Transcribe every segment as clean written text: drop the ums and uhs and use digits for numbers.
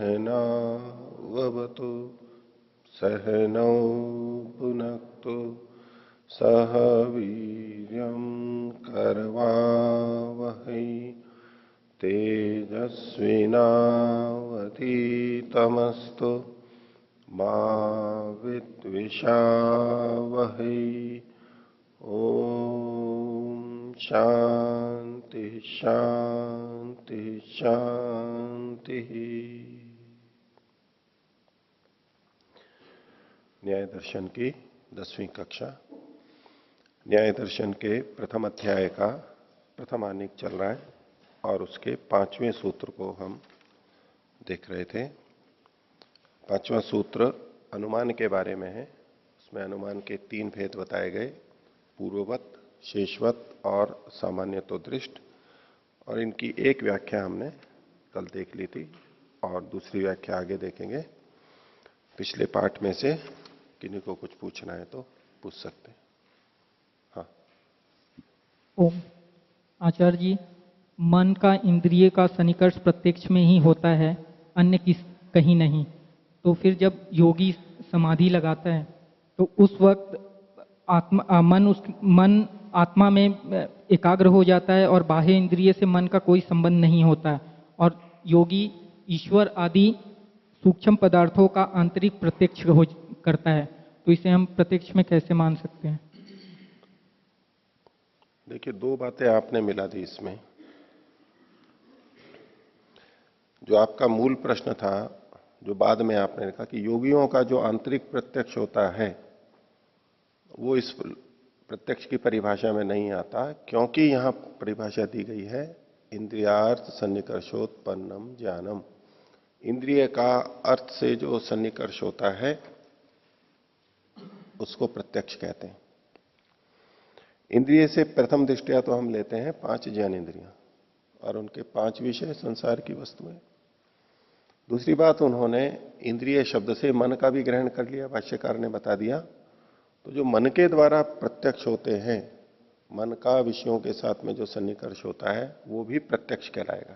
सहनावतु सहनौ भुनक्तु सह वीर्यं करवावहै तेजस्विनावधीतमस्तु मा विद्विषावहै। ओम शांति शांति शांति। न्याय दर्शन की 10वीं कक्षा, न्याय दर्शन के प्रथम अध्याय का प्रथम आनिक चल रहा है और उसके 5वें सूत्र को हम देख रहे थे। 5वां सूत्र अनुमान के बारे में है। उसमें अनुमान के 3 भेद बताए गए, पूर्ववत, शेषवत और सामान्यतो दृष्ट, और इनकी एक व्याख्या हमने कल देख ली थी और दूसरी व्याख्या आगे देखेंगे। पिछले पाठ में से किन्हीं को कुछ पूछना है तो पूछ सकते हैं। हाँ। ओम आचार्य जी, मन का इंद्रिय का सन्निकर्ष प्रत्यक्ष में ही होता है, अन्य कहीं नहीं। तो फिर जब योगी समाधि लगाता है तो उस वक्त मन आत्मा में एकाग्र हो जाता है और बाह्य इंद्रिय से मन का कोई संबंध नहीं होता है, और योगी ईश्वर आदि सूक्ष्म पदार्थों का आंतरिक प्रत्यक्ष करता है। तो इसे हम प्रत्यक्ष में कैसे मान सकते हैं? देखिए, 2 बातें आपने मिला दी इसमें। जो आपका मूल प्रश्न था, जो बाद में आपने कहा कि योगियों का जो आंतरिक प्रत्यक्ष होता है वो इस प्रत्यक्ष की परिभाषा में नहीं आता, क्योंकि यहां परिभाषा दी गई है इंद्रियार्थ सन्निकर्षोत्पन्नम ज्ञानम। इंद्रिय का अर्थ से जो सन्निकर्ष होता है उसको प्रत्यक्ष कहते हैं। इंद्रिय से प्रथम दृष्टया तो हम लेते हैं 5 ज्ञान इंद्रियां और उनके 5 विषय संसार की वस्तुएं। दूसरी बात, उन्होंने इंद्रिय शब्द से मन का भी ग्रहण कर लिया, भाष्यकार ने बता दिया। तो जो मन के द्वारा प्रत्यक्ष होते हैं, मन का विषयों के साथ में जो सन्निकर्ष होता है वो भी प्रत्यक्ष कहलाएगा।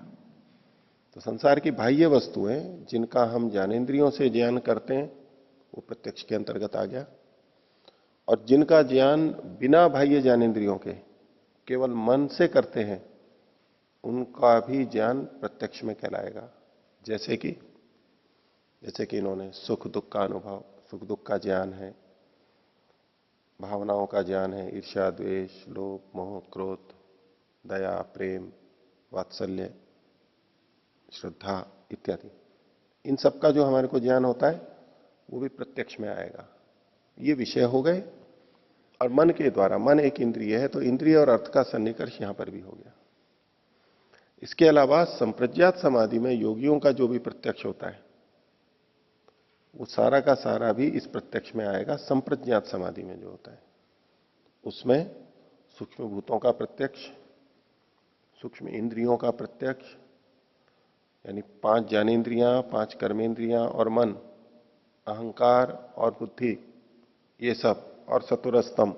तो संसार की बाह्य वस्तुएं जिनका हम ज्ञानेंद्रियों से ज्ञान करते हैं वो प्रत्यक्ष के अंतर्गत आ गया, और जिनका ज्ञान बिना बाह्य ज्ञानेंद्रियों के केवल मन से करते हैं उनका भी ज्ञान प्रत्यक्ष में कहलाएगा। जैसे कि इन्होंने सुख दुख का अनुभव, सुख दुख का ज्ञान है, भावनाओं का ज्ञान है, ईर्ष्या द्वेष लोभ मोह क्रोध दया प्रेम वात्सल्य श्रद्धा इत्यादि, इन सब का जो हमारे को ज्ञान होता है वो भी प्रत्यक्ष में आएगा। ये विषय हो गए। और मन के द्वारा, मन एक इंद्रिय है, तो इंद्रिय और अर्थ का सन्निकर्ष यहां पर भी हो गया। इसके अलावा संप्रज्ञात समाधि में योगियों का जो भी प्रत्यक्ष होता है वो सारा का सारा भी इस प्रत्यक्ष में आएगा। संप्रज्ञात समाधि में जो होता है उसमें सूक्ष्म भूतों का प्रत्यक्ष, सूक्ष्म इंद्रियों का प्रत्यक्ष, यानी 5 ज्ञानेंद्रियां, 5 कर्मेंद्रियां और मन, अहंकार और बुद्धि, ये सब, और सत्वरस्तम,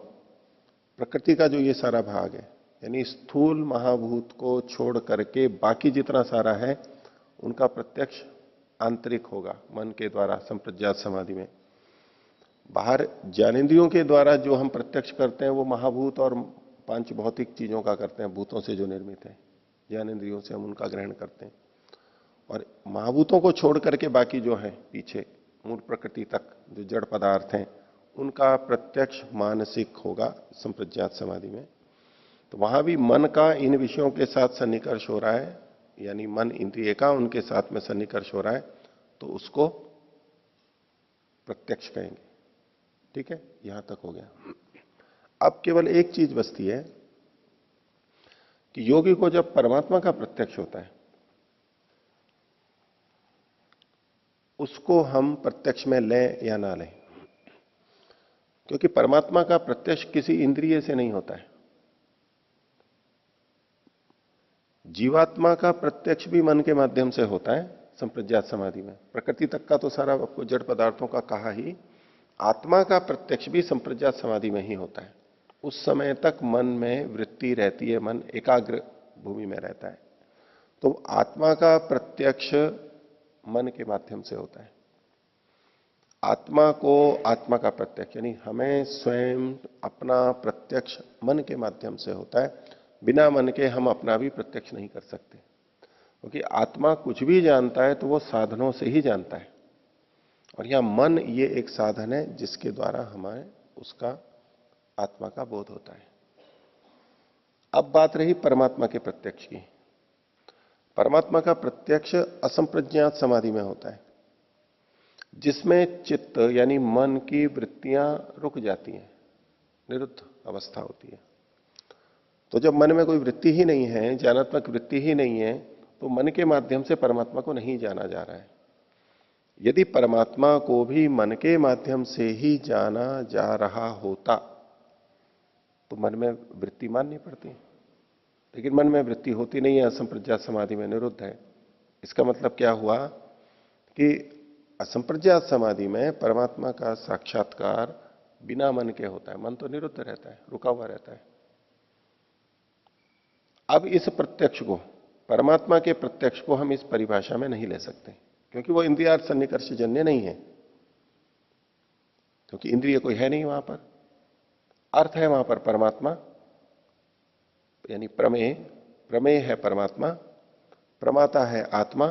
प्रकृति का जो ये सारा भाग है, यानी स्थूल महाभूत को छोड़ करके बाकी जितना सारा है उनका प्रत्यक्ष आंतरिक होगा मन के द्वारा संप्रज्ञात समाधि में। बाहर ज्ञानेंद्रियों के द्वारा जो हम प्रत्यक्ष करते हैं वो महाभूत और 5 भौतिक चीजों का करते हैं, भूतों से जो निर्मित है, ज्ञानेंद्रियों से हम उनका ग्रहण करते हैं। और महाभूतों को छोड़ करके बाकी जो है पीछे मूल प्रकृति तक जो जड़ पदार्थ हैं उनका प्रत्यक्ष मानसिक होगा संप्रज्ञात समाधि में। तो वहां भी मन का इन विषयों के साथ सन्निकर्ष हो रहा है, यानी मन इंद्रिय का उनके साथ में सन्निकर्ष हो रहा है, तो उसको प्रत्यक्ष कहेंगे। ठीक है, यहां तक हो गया। अब केवल एक चीज बचती है कि योगी को जब परमात्मा का प्रत्यक्ष होता है उसको हम प्रत्यक्ष में लें या ना लें। क्योंकि परमात्मा का प्रत्यक्ष किसी इंद्रिय से नहीं होता है। जीवात्मा का प्रत्यक्ष भी मन के माध्यम से होता है संप्रज्ञात समाधि में। प्रकृति तक का तो सारा आपको जड़ पदार्थों का कहा ही, आत्मा का प्रत्यक्ष भी संप्रज्ञात समाधि में ही होता है। उस समय तक मन में वृत्ति रहती है, मन एकाग्र भूमि में रहता है। तो आत्मा का प्रत्यक्ष मन के माध्यम से होता है। आत्मा को आत्मा का प्रत्यक्ष यानी हमें स्वयं अपना प्रत्यक्ष मन के माध्यम से होता है। बिना मन के हम अपना भी प्रत्यक्ष नहीं कर सकते, क्योंकि आत्मा कुछ भी जानता है तो वो साधनों से ही जानता है, और यहां मन ये एक साधन है जिसके द्वारा हमें उसका आत्मा का बोध होता है। अब बात रही परमात्मा के प्रत्यक्ष की। परमात्मा का प्रत्यक्ष असंप्रज्ञात समाधि में होता है, जिसमें चित्त यानी मन की वृत्तियां रुक जाती हैं, निरुद्ध अवस्था होती है। तो जब मन में कोई वृत्ति ही नहीं है, ज्ञानात्मक वृत्ति ही नहीं है, तो मन के माध्यम से परमात्मा को नहीं जाना जा रहा है। यदि परमात्मा को भी मन के माध्यम से ही जाना जा रहा होता तो मन में वृत्ति माननी पड़ती, लेकिन मन में वृत्ति होती नहीं है, असंप्रज्ञात समाधि में निरुद्ध है। इसका मतलब क्या हुआ कि असंप्रज्ञात समाधि में परमात्मा का साक्षात्कार बिना मन के होता है। मन तो निरुद्ध रहता है, रुका हुआ रहता है। अब इस प्रत्यक्ष को, परमात्मा के प्रत्यक्ष को हम इस परिभाषा में नहीं ले सकते, क्योंकि वो इंद्रियार्थ सन्निकर्ष जन्य नहीं है, क्योंकि इंद्रिय कोई है नहीं वहां पर। अर्थ है वहां पर परमात्मा, यानी प्रमेय, प्रमेय है परमात्मा, प्रमाता है आत्मा।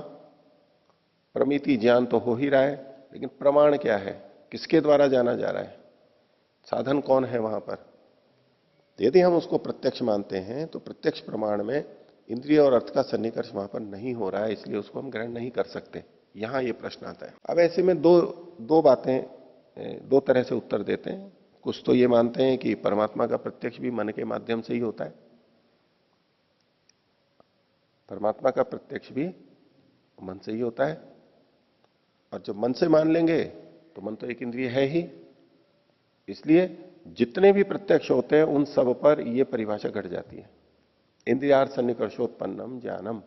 प्रमिति ज्ञान तो हो ही रहा है, लेकिन प्रमाण क्या है, किसके द्वारा जाना जा रहा है, साधन कौन है वहां पर। यदि हम उसको प्रत्यक्ष मानते हैं तो प्रत्यक्ष प्रमाण में इंद्रिय और अर्थ का सन्निकर्ष वहां पर नहीं हो रहा है, इसलिए उसको हम ग्रहण नहीं कर सकते। यहां ये प्रश्न आता है। अब ऐसे में दो बातें, दो तरह से उत्तर देते हैं। कुछ तो ये मानते हैं कि परमात्मा का प्रत्यक्ष भी मन के माध्यम से ही होता है, परमात्मा का प्रत्यक्ष भी मन से ही होता है, और जब मन से मान लेंगे तो मन तो एक इंद्रिय है ही, इसलिए जितने भी प्रत्यक्ष होते हैं उन सब पर यह परिभाषा घट जाती है। इंद्रियार्थ सन्निकर्षोत्पन्नम ज्ञानम,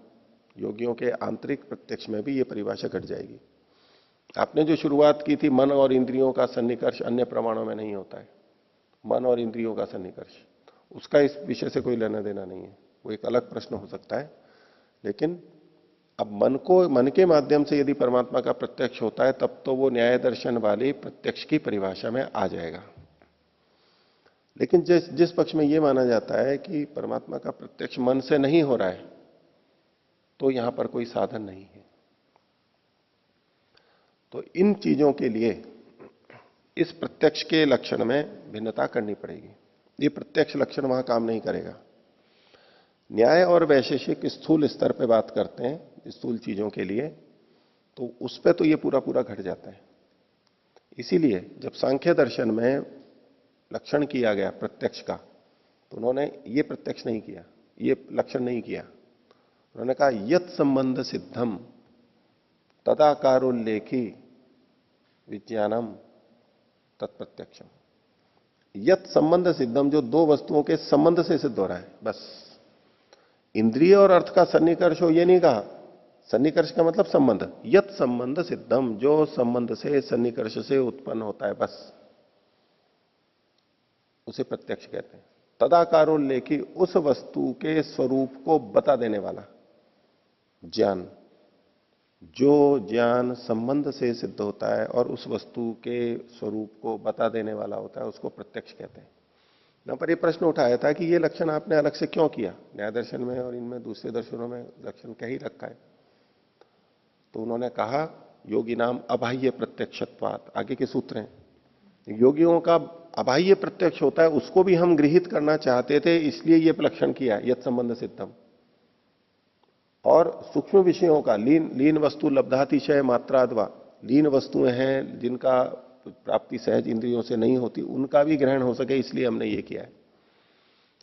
योगियों के आंतरिक प्रत्यक्ष में भी यह परिभाषा घट जाएगी। आपने जो शुरुआत की थी, मन और इंद्रियों का सन्निकर्ष अन्य प्रमाणों में नहीं होता है, मन और इंद्रियों का सन्निकर्ष, उसका इस विषय से कोई लेना देना नहीं है, वो एक अलग प्रश्न हो सकता है। लेकिन अब मन के माध्यम से यदि परमात्मा का प्रत्यक्ष होता है, तब तो वो न्याय दर्शन वाली प्रत्यक्ष की परिभाषा में आ जाएगा। लेकिन जिस पक्ष में यह माना जाता है कि परमात्मा का प्रत्यक्ष मन से नहीं हो रहा है, तो यहां पर कोई साधन नहीं है। तो इन चीजों के लिए इस प्रत्यक्ष के लक्षण में भिन्नता करनी पड़ेगी। ये प्रत्यक्ष लक्षण वहां काम नहीं करेगा। न्याय और वैशेषिक स्थूल स्तर पे बात करते हैं, स्थूल चीजों के लिए, तो उस पे तो ये पूरा पूरा घट जाता है। इसीलिए जब सांख्य दर्शन में लक्षण किया गया प्रत्यक्ष का, तो उन्होंने ये प्रत्यक्ष नहीं किया, ये लक्षण नहीं किया। उन्होंने कहा यत संबंध सिद्धम तदाकारोल्लेखी विज्ञानम तत्प्रत्यक्षम। यत संबंध सिद्धम, जो दो वस्तुओं के संबंध से सिद्ध हो रहा है, बस। इंद्रिय और अर्थ का सन्निकर्ष हो, ये नहीं कहा। सन्निकर्ष का मतलब संबंध। यत संबंध सिद्धम, जो संबंध से, सन्निकर्ष से उत्पन्न होता है, बस उसे प्रत्यक्ष कहते हैं। तदाकारोल्लेखी, उस वस्तु के स्वरूप को बता देने वाला ज्ञान, जो ज्ञान संबंध से सिद्ध होता है और उस वस्तु के स्वरूप को बता देने वाला होता है, उसको प्रत्यक्ष कहते हैं। यहां पर यह प्रश्न उठाया था कि यह लक्षण आपने अलग से क्यों किया, न्याय दर्शन में और इनमें दूसरे दर्शनों में लक्षण क्या ही रखा है। तो उन्होंने कहा योगी नाम अबाह्य प्रत्यक्षत्वात्, आगे के सूत्र हैं। योगियों का अबाह्य प्रत्यक्ष होता है, उसको भी हम गृहीत करना चाहते थे, इसलिए यह लक्षण किया यत संबंध सिद्धम। और सूक्ष्म विषयों का, लीन वस्तु लब्धातिशय मात्राद्वा, लीन वस्तुएं हैं जिनका प्राप्ति सहज इंद्रियों से नहीं होती, उनका भी ग्रहण हो सके, इसलिए हमने ये किया है।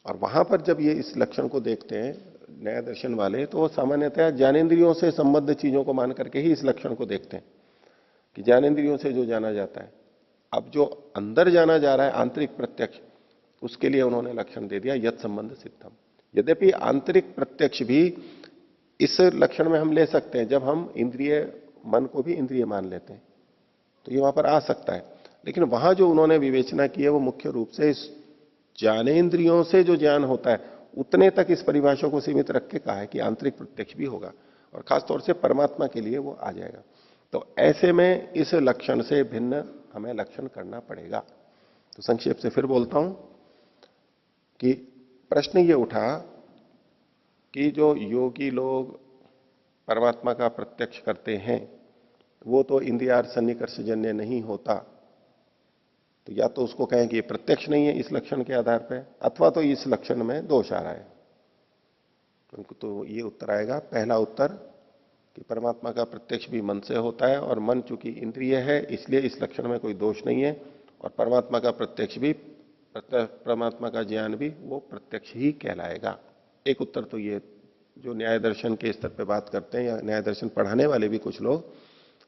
और वहां पर जब ये इस लक्षण को देखते हैं न्याय दर्शन वाले, तो वो सामान्यतः ज्ञानेन्द्रियों से संबद्ध चीजों को मान करके ही इस लक्षण को देखते हैं कि ज्ञानेन्द्रियों से जो जाना जाता है। अब जो अंदर जाना जा रहा है आंतरिक प्रत्यक्ष, उसके लिए उन्होंने लक्षण दे दिया यत संबंध सिद्धम। यद्यपि आंतरिक प्रत्यक्ष भी इस लक्षण में हम ले सकते हैं, जब हम इंद्रिय मन को भी इंद्रिय मान लेते हैं तो ये वहां पर आ सकता है। लेकिन वहां जो उन्होंने विवेचना की है वो मुख्य रूप से इस ज्ञानेन्द्रियों से जो ज्ञान होता है उतने तक इस परिभाषा को सीमित रख के कहा है कि आंतरिक प्रत्यक्ष भी होगा और खासतौर से परमात्मा के लिए वो आ जाएगा। तो ऐसे में इस लक्षण से भिन्न हमें लक्षण करना पड़ेगा। तो संक्षेप से फिर बोलता हूं कि प्रश्न ये उठा कि जो योगी लोग परमात्मा का प्रत्यक्ष करते हैं वो तो इंद्रियार्थ सन्निकर्षजन्य नहीं होता, तो या तो उसको कहें कि ये प्रत्यक्ष नहीं है इस लक्षण के आधार पर, अथवा तो इस लक्षण में दोष आ रहा है। तो ये उत्तर आएगा, पहला उत्तर कि परमात्मा का प्रत्यक्ष भी मन से होता है और मन चूंकि इंद्रिय है इसलिए इस लक्षण में कोई दोष नहीं है, और परमात्मा का प्रत्यक्ष भी, परमात्मा का ज्ञान भी वो प्रत्यक्ष ही कहलाएगा। एक उत्तर तो ये जो न्याय दर्शन के स्तर पे बात करते हैं या न्याय दर्शन पढ़ाने वाले भी कुछ लोग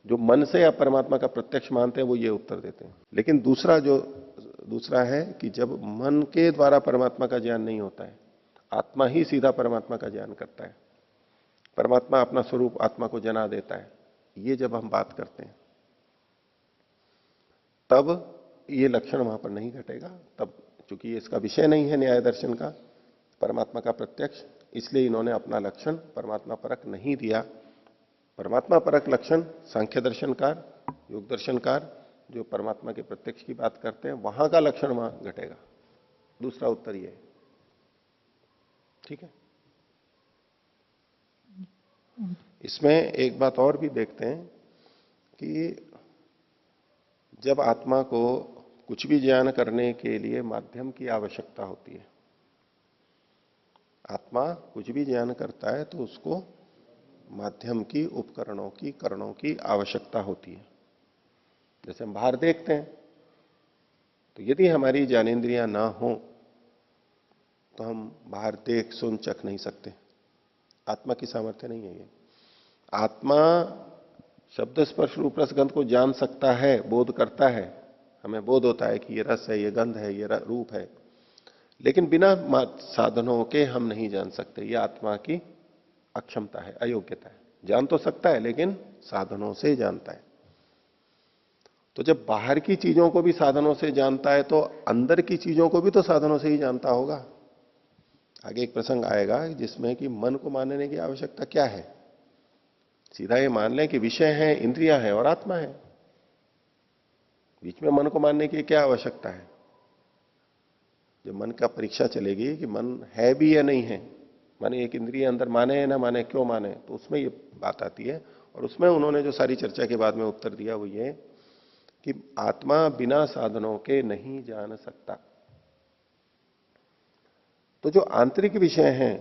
जो मन से या परमात्मा का प्रत्यक्ष मानते हैं वो ये उत्तर देते हैं। लेकिन दूसरा है कि जब मन के द्वारा परमात्मा का ज्ञान नहीं होता है, आत्मा ही सीधा परमात्मा का ज्ञान करता है, परमात्मा अपना स्वरूप आत्मा को जना देता है, ये जब हम बात करते हैं तब ये लक्षण वहां पर नहीं घटेगा। तब चूंकि ये इसका विषय नहीं है न्याय दर्शन का परमात्मा का प्रत्यक्ष, इसलिए इन्होंने अपना लक्षण परमात्मा परक नहीं दिया। परमात्मा परक लक्षण सांख्य दर्शनकार, योग दर्शनकार जो परमात्मा के प्रत्यक्ष की बात करते हैं वहां का लक्षण वहां घटेगा। दूसरा उत्तर ये है। ठीक है, इसमें एक बात और भी देखते हैं कि जब आत्मा को कुछ भी ज्ञान करने के लिए माध्यम की आवश्यकता होती है, आत्मा कुछ भी ज्ञान करता है तो उसको माध्यम की, उपकरणों की, करणों की आवश्यकता होती है। जैसे हम बाहर देखते हैं तो यदि हमारी ज्ञानेंद्रियां ना हो तो हम बाहर देख सुन चख नहीं सकते, आत्मा की सामर्थ्य नहीं है ये। आत्मा शब्द स्पर्श रूप रस गंध को जान सकता है, बोध करता है, हमें बोध होता है कि ये रस है, ये गंध है, ये रूप है, लेकिन बिना साधनों के हम नहीं जान सकते। ये आत्मा की अक्षमता है, अयोग्यता है। जान तो सकता है लेकिन साधनों से जानता है। तो जब बाहर की चीजों को भी साधनों से जानता है तो अंदर की चीजों को भी तो साधनों से ही जानता होगा। आगे एक प्रसंग आएगा जिसमें कि मन को मानने की आवश्यकता क्या है। सीधा ये मान लें कि विषय है, इंद्रियां हैं और आत्मा है, बीच में मन को मानने की क्या आवश्यकता है। जब मन का परीक्षा चलेगी कि मन है भी या नहीं है, माने एक इंद्रिय अंदर माने या ना माने, क्यों माने, तो उसमें ये बात आती है। और उसमें उन्होंने जो सारी चर्चा के बाद में उत्तर दिया वो ये कि आत्मा बिना साधनों के नहीं जान सकता। तो जो आंतरिक विषय हैं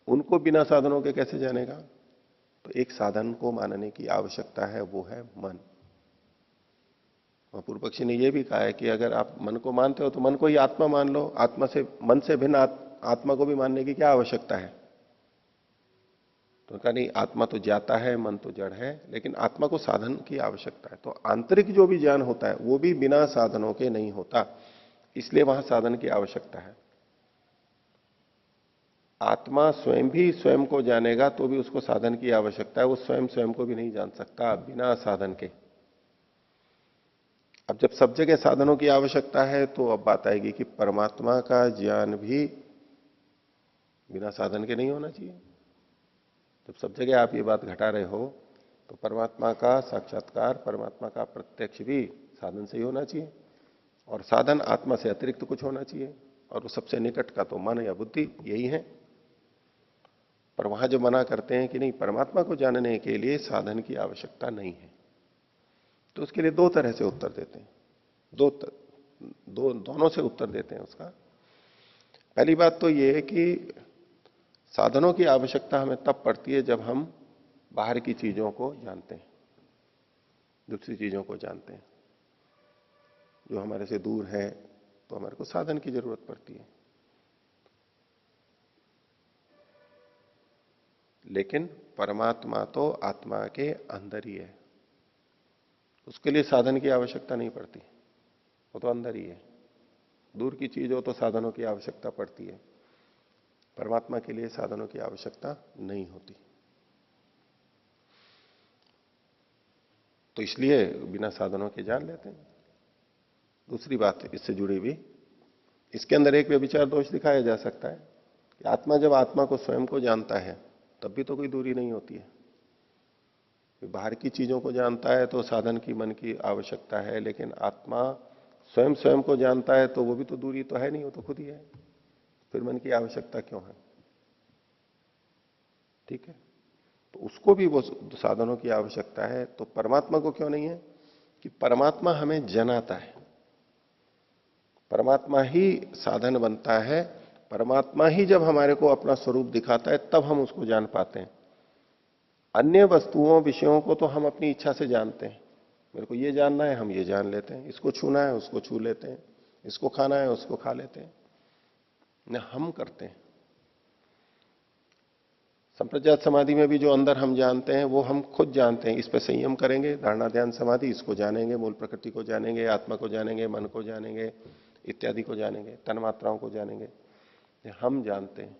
उनको बिना साधनों के कैसे जानेगा। तो एक साधन को मानने की आवश्यकता है, वो है मन। और पूर्व पक्षी ने यह भी कहा है कि अगर आप मन को मानते हो तो मन को ही आत्मा मान लो, आत्मा से, मन से भिन्न आत्मा को भी मानने की क्या आवश्यकता है। तो कहा नहीं, आत्मा तो जाता है, मन तो जड़ है, लेकिन आत्मा को साधन की आवश्यकता है। तो आंतरिक जो भी ज्ञान होता है वो भी बिना साधनों के नहीं होता, इसलिए वहां साधन की आवश्यकता है। आत्मा स्वयं भी स्वयं को जानेगा तो भी उसको साधन की आवश्यकता है, वो स्वयं स्वयं को भी नहीं जान सकता बिना साधन के। अब जब सब जगह साधनों की आवश्यकता है तो अब बात आएगी कि परमात्मा का ज्ञान भी बिना साधन के नहीं होना चाहिए। जब सब जगह आप ये बात घटा रहे हो तो परमात्मा का साक्षात्कार, परमात्मा का प्रत्यक्ष भी साधन से ही होना चाहिए, और साधन आत्मा से अतिरिक्त कुछ होना चाहिए, और वो सबसे निकट का तो मन या बुद्धि यही है। पर वहां जो मना करते हैं कि नहीं, परमात्मा को जानने के लिए साधन की आवश्यकता नहीं है, तो उसके लिए दो तरह से उत्तर देते हैं। दोनों से उत्तर देते हैं उसका। पहली बात तो यह है कि साधनों की आवश्यकता हमें तब पड़ती है जब हम बाहर की चीजों को जानते हैं, दूसरी चीजों को जानते हैं, जो हमारे से दूर है, तो हमारे को साधन की जरूरत पड़ती है। लेकिन परमात्मा तो आत्मा के अंदर ही है, उसके लिए साधन की आवश्यकता नहीं पड़ती। वो तो अंदर ही है। दूर की चीज हो तो साधनों की आवश्यकता पड़ती है, परमात्मा के लिए साधनों की आवश्यकता नहीं होती। तो इसलिए बिना साधनों के जान लेते हैं। दूसरी बात इससे जुड़ी हुई, इसके अंदर एक व्यभिचार दोष दिखाया जा सकता है कि आत्मा जब आत्मा को स्वयं को जानता है तब भी तो कोई दूरी नहीं होती है। बाहर की चीजों को जानता है तो साधन की, मन की आवश्यकता है, लेकिन आत्मा स्वयं स्वयं को जानता है तो वो भी तो दूरी तो है नहीं, वो तो खुद ही है, फिर मन की आवश्यकता क्यों है? ठीक है, तो उसको भी वो साधनों की आवश्यकता है, तो परमात्मा को क्यों नहीं है? कि परमात्मा हमें जनाता है, परमात्मा ही साधन बनता है, परमात्मा ही जब हमारे को अपना स्वरूप दिखाता है तब हम उसको जान पाते हैं। अन्य वस्तुओं विषयों को तो हम अपनी इच्छा से जानते हैं, मेरे को ये जानना है हम ये जान लेते हैं, इसको छूना है उसको छू लेते हैं, इसको खाना है उसको खा लेते हैं, न हम करते हैं। संप्रज्ञात समाधि में भी जो अंदर हम जानते हैं वो हम खुद जानते हैं, इस पे संयम करेंगे, धारणा ध्यान समाधि, इसको जानेंगे, मूल प्रकृति को जानेंगे, आत्मा को जानेंगे, मन को जानेंगे, इत्यादि को जानेंगे, तन मात्राओं को जानेंगे, ये हम जानते हैं।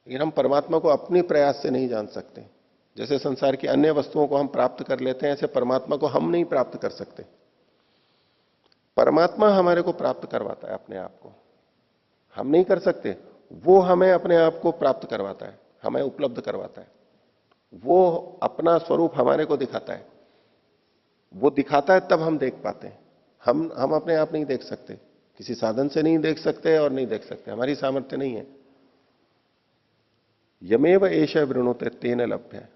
लेकिन हम परमात्मा को अपने प्रयास से नहीं जान सकते। जैसे संसार की अन्य वस्तुओं को हम प्राप्त कर लेते हैं, ऐसे परमात्मा को हम नहीं प्राप्त कर सकते। परमात्मा हमारे को प्राप्त करवाता है अपने आप को, हम नहीं कर सकते, वो हमें अपने आप को प्राप्त करवाता है, हमें उपलब्ध करवाता है, वो अपना स्वरूप हमारे को दिखाता है, वो दिखाता है तब हम देख पाते हैं। हम अपने आप नहीं देख सकते, किसी साधन से नहीं देख सकते और नहीं देख सकते, हमारी सामर्थ्य नहीं है। यमेव एष वृणुते तेन लभ्य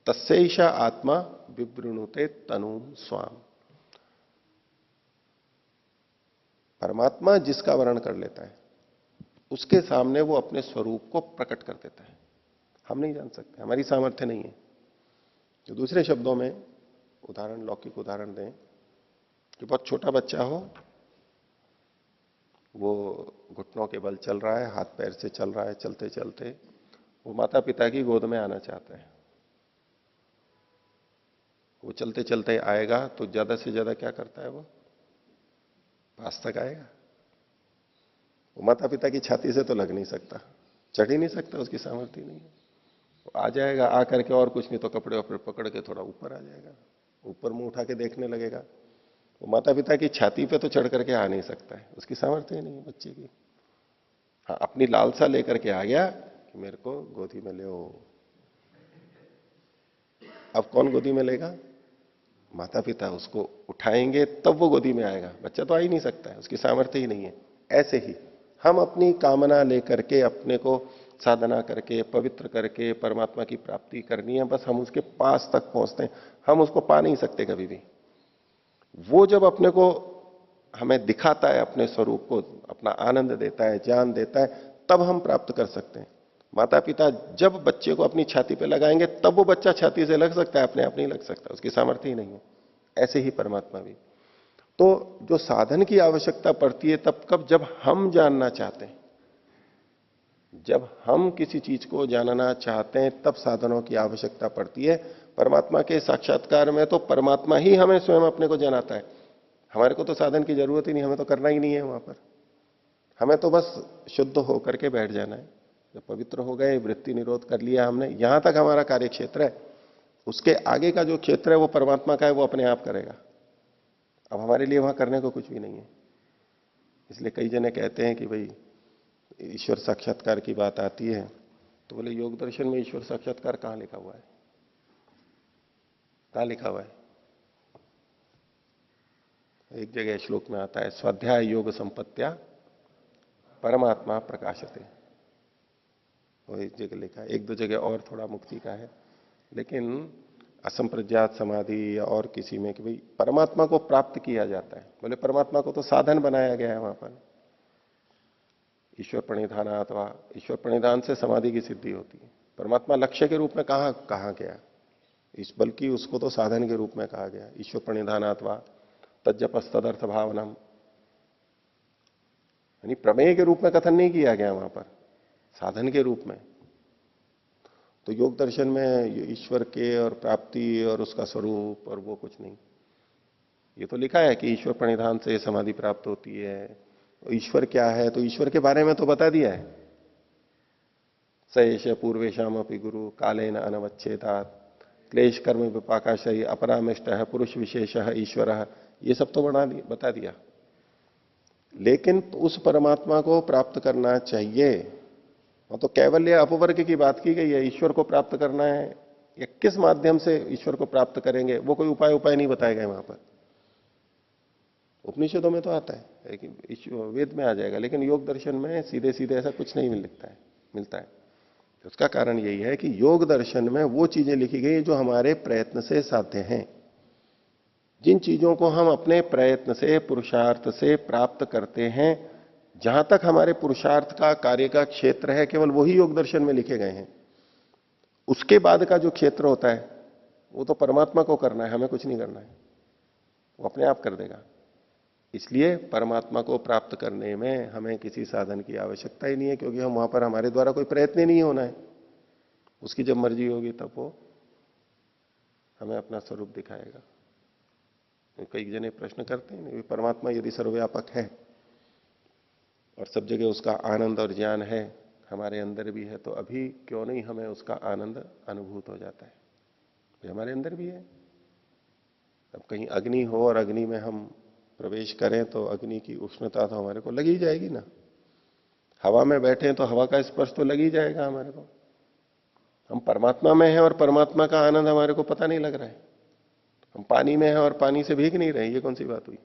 तस्यैष आत्मा विवृणुते तनु स्वाम। परमात्मा जिसका वर्णन कर लेता है उसके सामने वो अपने स्वरूप को प्रकट कर देता है, हम नहीं जान सकते, हमारी सामर्थ्य नहीं है। तो दूसरे शब्दों में उदाहरण, लौकिक उदाहरण दें कि बहुत छोटा बच्चा हो, वो घुटनों के बल चल रहा है, हाथ पैर से चल रहा है, चलते चलते वो माता पिता की गोद में आना चाहता है। वो चलते चलते आएगा तो ज्यादा से ज्यादा क्या करता है, वो पास तक आएगा, वो माता पिता की छाती से तो लग नहीं सकता, चढ़ ही नहीं सकता, उसकी सामर्थ्य नहीं है। वो आ जाएगा, आ करके और कुछ नहीं तो कपड़े वपड़े पकड़ के थोड़ा ऊपर आ जाएगा, ऊपर मुंह उठा के देखने लगेगा। वो माता पिता की छाती पे तो चढ़ करके आ नहीं सकता है, उसकी सामर्थ्य ही नहीं है बच्चे की। हाँ, अपनी लालसा लेकर के आ गया कि मेरे को गोदी में ले। अब कौन गोदी में लेगा? माता पिता उसको उठाएंगे तब वो गोदी में आएगा, बच्चा तो आ ही नहीं सकता है, उसकी सामर्थ्य ही नहीं है। ऐसे ही हम अपनी कामना लेकर के, अपने को साधना करके, पवित्र करके परमात्मा की प्राप्ति करनी है, बस हम उसके पास तक पहुंचते हैं, हम उसको पा नहीं सकते कभी भी। वो जब अपने को हमें दिखाता है, अपने स्वरूप को, अपना आनंद देता है, ज्ञान देता है, तब हम प्राप्त कर सकते हैं। माता पिता जब बच्चे को अपनी छाती पे लगाएंगे तब वो बच्चा छाती से लग सकता है, अपने आप नहीं लग सकता, उसकी सामर्थ्य ही नहीं है। ऐसे ही परमात्मा भी। तो जो साधन की आवश्यकता पड़ती है तब कब? जब हम जानना चाहते हैं, जब हम किसी चीज को जानना चाहते हैं तब साधनों की आवश्यकता पड़ती है। परमात्मा के साक्षात्कार में तो परमात्मा ही हमें स्वयं अपने को जनाता है, हमारे को तो साधन की जरूरत ही नहीं, हमें तो करना ही नहीं है वहां पर, हमें तो बस शुद्ध होकर के बैठ जाना है। जब पवित्र हो गए, वृत्ति निरोध कर लिया हमने, यहां तक हमारा कार्य क्षेत्र है, उसके आगे का जो क्षेत्र है वो परमात्मा का है, वो अपने आप करेगा। अब हमारे लिए वहां करने को कुछ भी नहीं है। इसलिए कई जने कहते हैं कि भाई ईश्वर साक्षात्कार की बात आती है तो बोले योग दर्शन में ईश्वर साक्षात्कार कहां लिखा हुआ है? कहां लिखा हुआ है? एक जगह श्लोक में आता है, स्वाध्याय योग संपत्त्या परमात्मा प्रकाशते, वो एक जगह लिखा है। एक दो जगह और थोड़ा मुक्ति का है, लेकिन असंप्रज्ञात समाधि या और किसी में कि भाई परमात्मा को प्राप्त किया जाता है, बोले परमात्मा को तो साधन बनाया गया है वहां पर। ईश्वर प्रणिधान अथवा ईश्वर प्रणिधान से समाधि की सिद्धि होती है, परमात्मा लक्ष्य के रूप में कहां कहा गया, इस बल्कि उसको तो साधन के रूप में कहा गया। ईश्वर प्रणिधान अथवा तज्जपस तदर्थ भावनम, यानी प्रमेय के रूप में कथन नहीं किया गया वहां पर, साधन के रूप में। तो योग दर्शन में ईश्वर के और प्राप्ति और उसका स्वरूप और वो कुछ नहीं, ये तो लिखा है कि ईश्वर प्रणिधान से समाधि प्राप्त होती है। तो ईश्वर क्या है, तो ईश्वर के बारे में तो बता दिया है, सएष पूर्वेशाम अपि गुरु कालेन अनवच्छेदात् क्लेश कर्म विपाकाशयी अपरामिष्ट पुरुष विशेष ईश्वर, ये सब तो बता दिया। लेकिन उस परमात्मा को प्राप्त करना चाहिए, तो कैवल्य अपवर्ग की बात की गई है। ईश्वर को प्राप्त करना है, या किस माध्यम से ईश्वर को प्राप्त करेंगे, वो कोई उपाय नहीं बताए गए वहां पर। उपनिषदों में तो आता है कि वेद में आ जाएगा, लेकिन योग दर्शन में सीधे सीधे ऐसा कुछ नहीं मिलता है। उसका कारण यही है कि योग दर्शन में वो चीजें लिखी गई जो हमारे प्रयत्न से साध्य हैं। जिन चीजों को हम अपने प्रयत्न से, पुरुषार्थ से प्राप्त करते हैं, जहां तक हमारे पुरुषार्थ का कार्य का क्षेत्र है, केवल वही योग दर्शन में लिखे गए हैं। उसके बाद का जो क्षेत्र होता है वो तो परमात्मा को करना है, हमें कुछ नहीं करना है, वो अपने आप कर देगा। इसलिए परमात्मा को प्राप्त करने में हमें किसी साधन की आवश्यकता ही नहीं है, क्योंकि हम वहां पर हमारे द्वारा कोई प्रयत्न नहीं होना है। उसकी जब मर्जी होगी तब वो हमें अपना स्वरूप दिखाएगा। कई जने प्रश्न करते हैं, परमात्मा यदि सर्वव्यापक है और सब जगह उसका आनंद और ज्ञान है, हमारे अंदर भी है, तो अभी क्यों नहीं हमें उसका आनंद अनुभूत हो जाता है? ये हमारे अंदर भी है। अब कहीं अग्नि हो और अग्नि में हम प्रवेश करें तो अग्नि की उष्णता तो हमारे को लगी जाएगी ना। हवा में बैठे तो हवा का स्पर्श तो लग ही जाएगा हमारे को। हम परमात्मा में हैं और परमात्मा का आनंद हमारे को पता नहीं लग रहा है। हम पानी में हैं और पानी से भीग नहीं रहे, ये कौन सी बात हुई?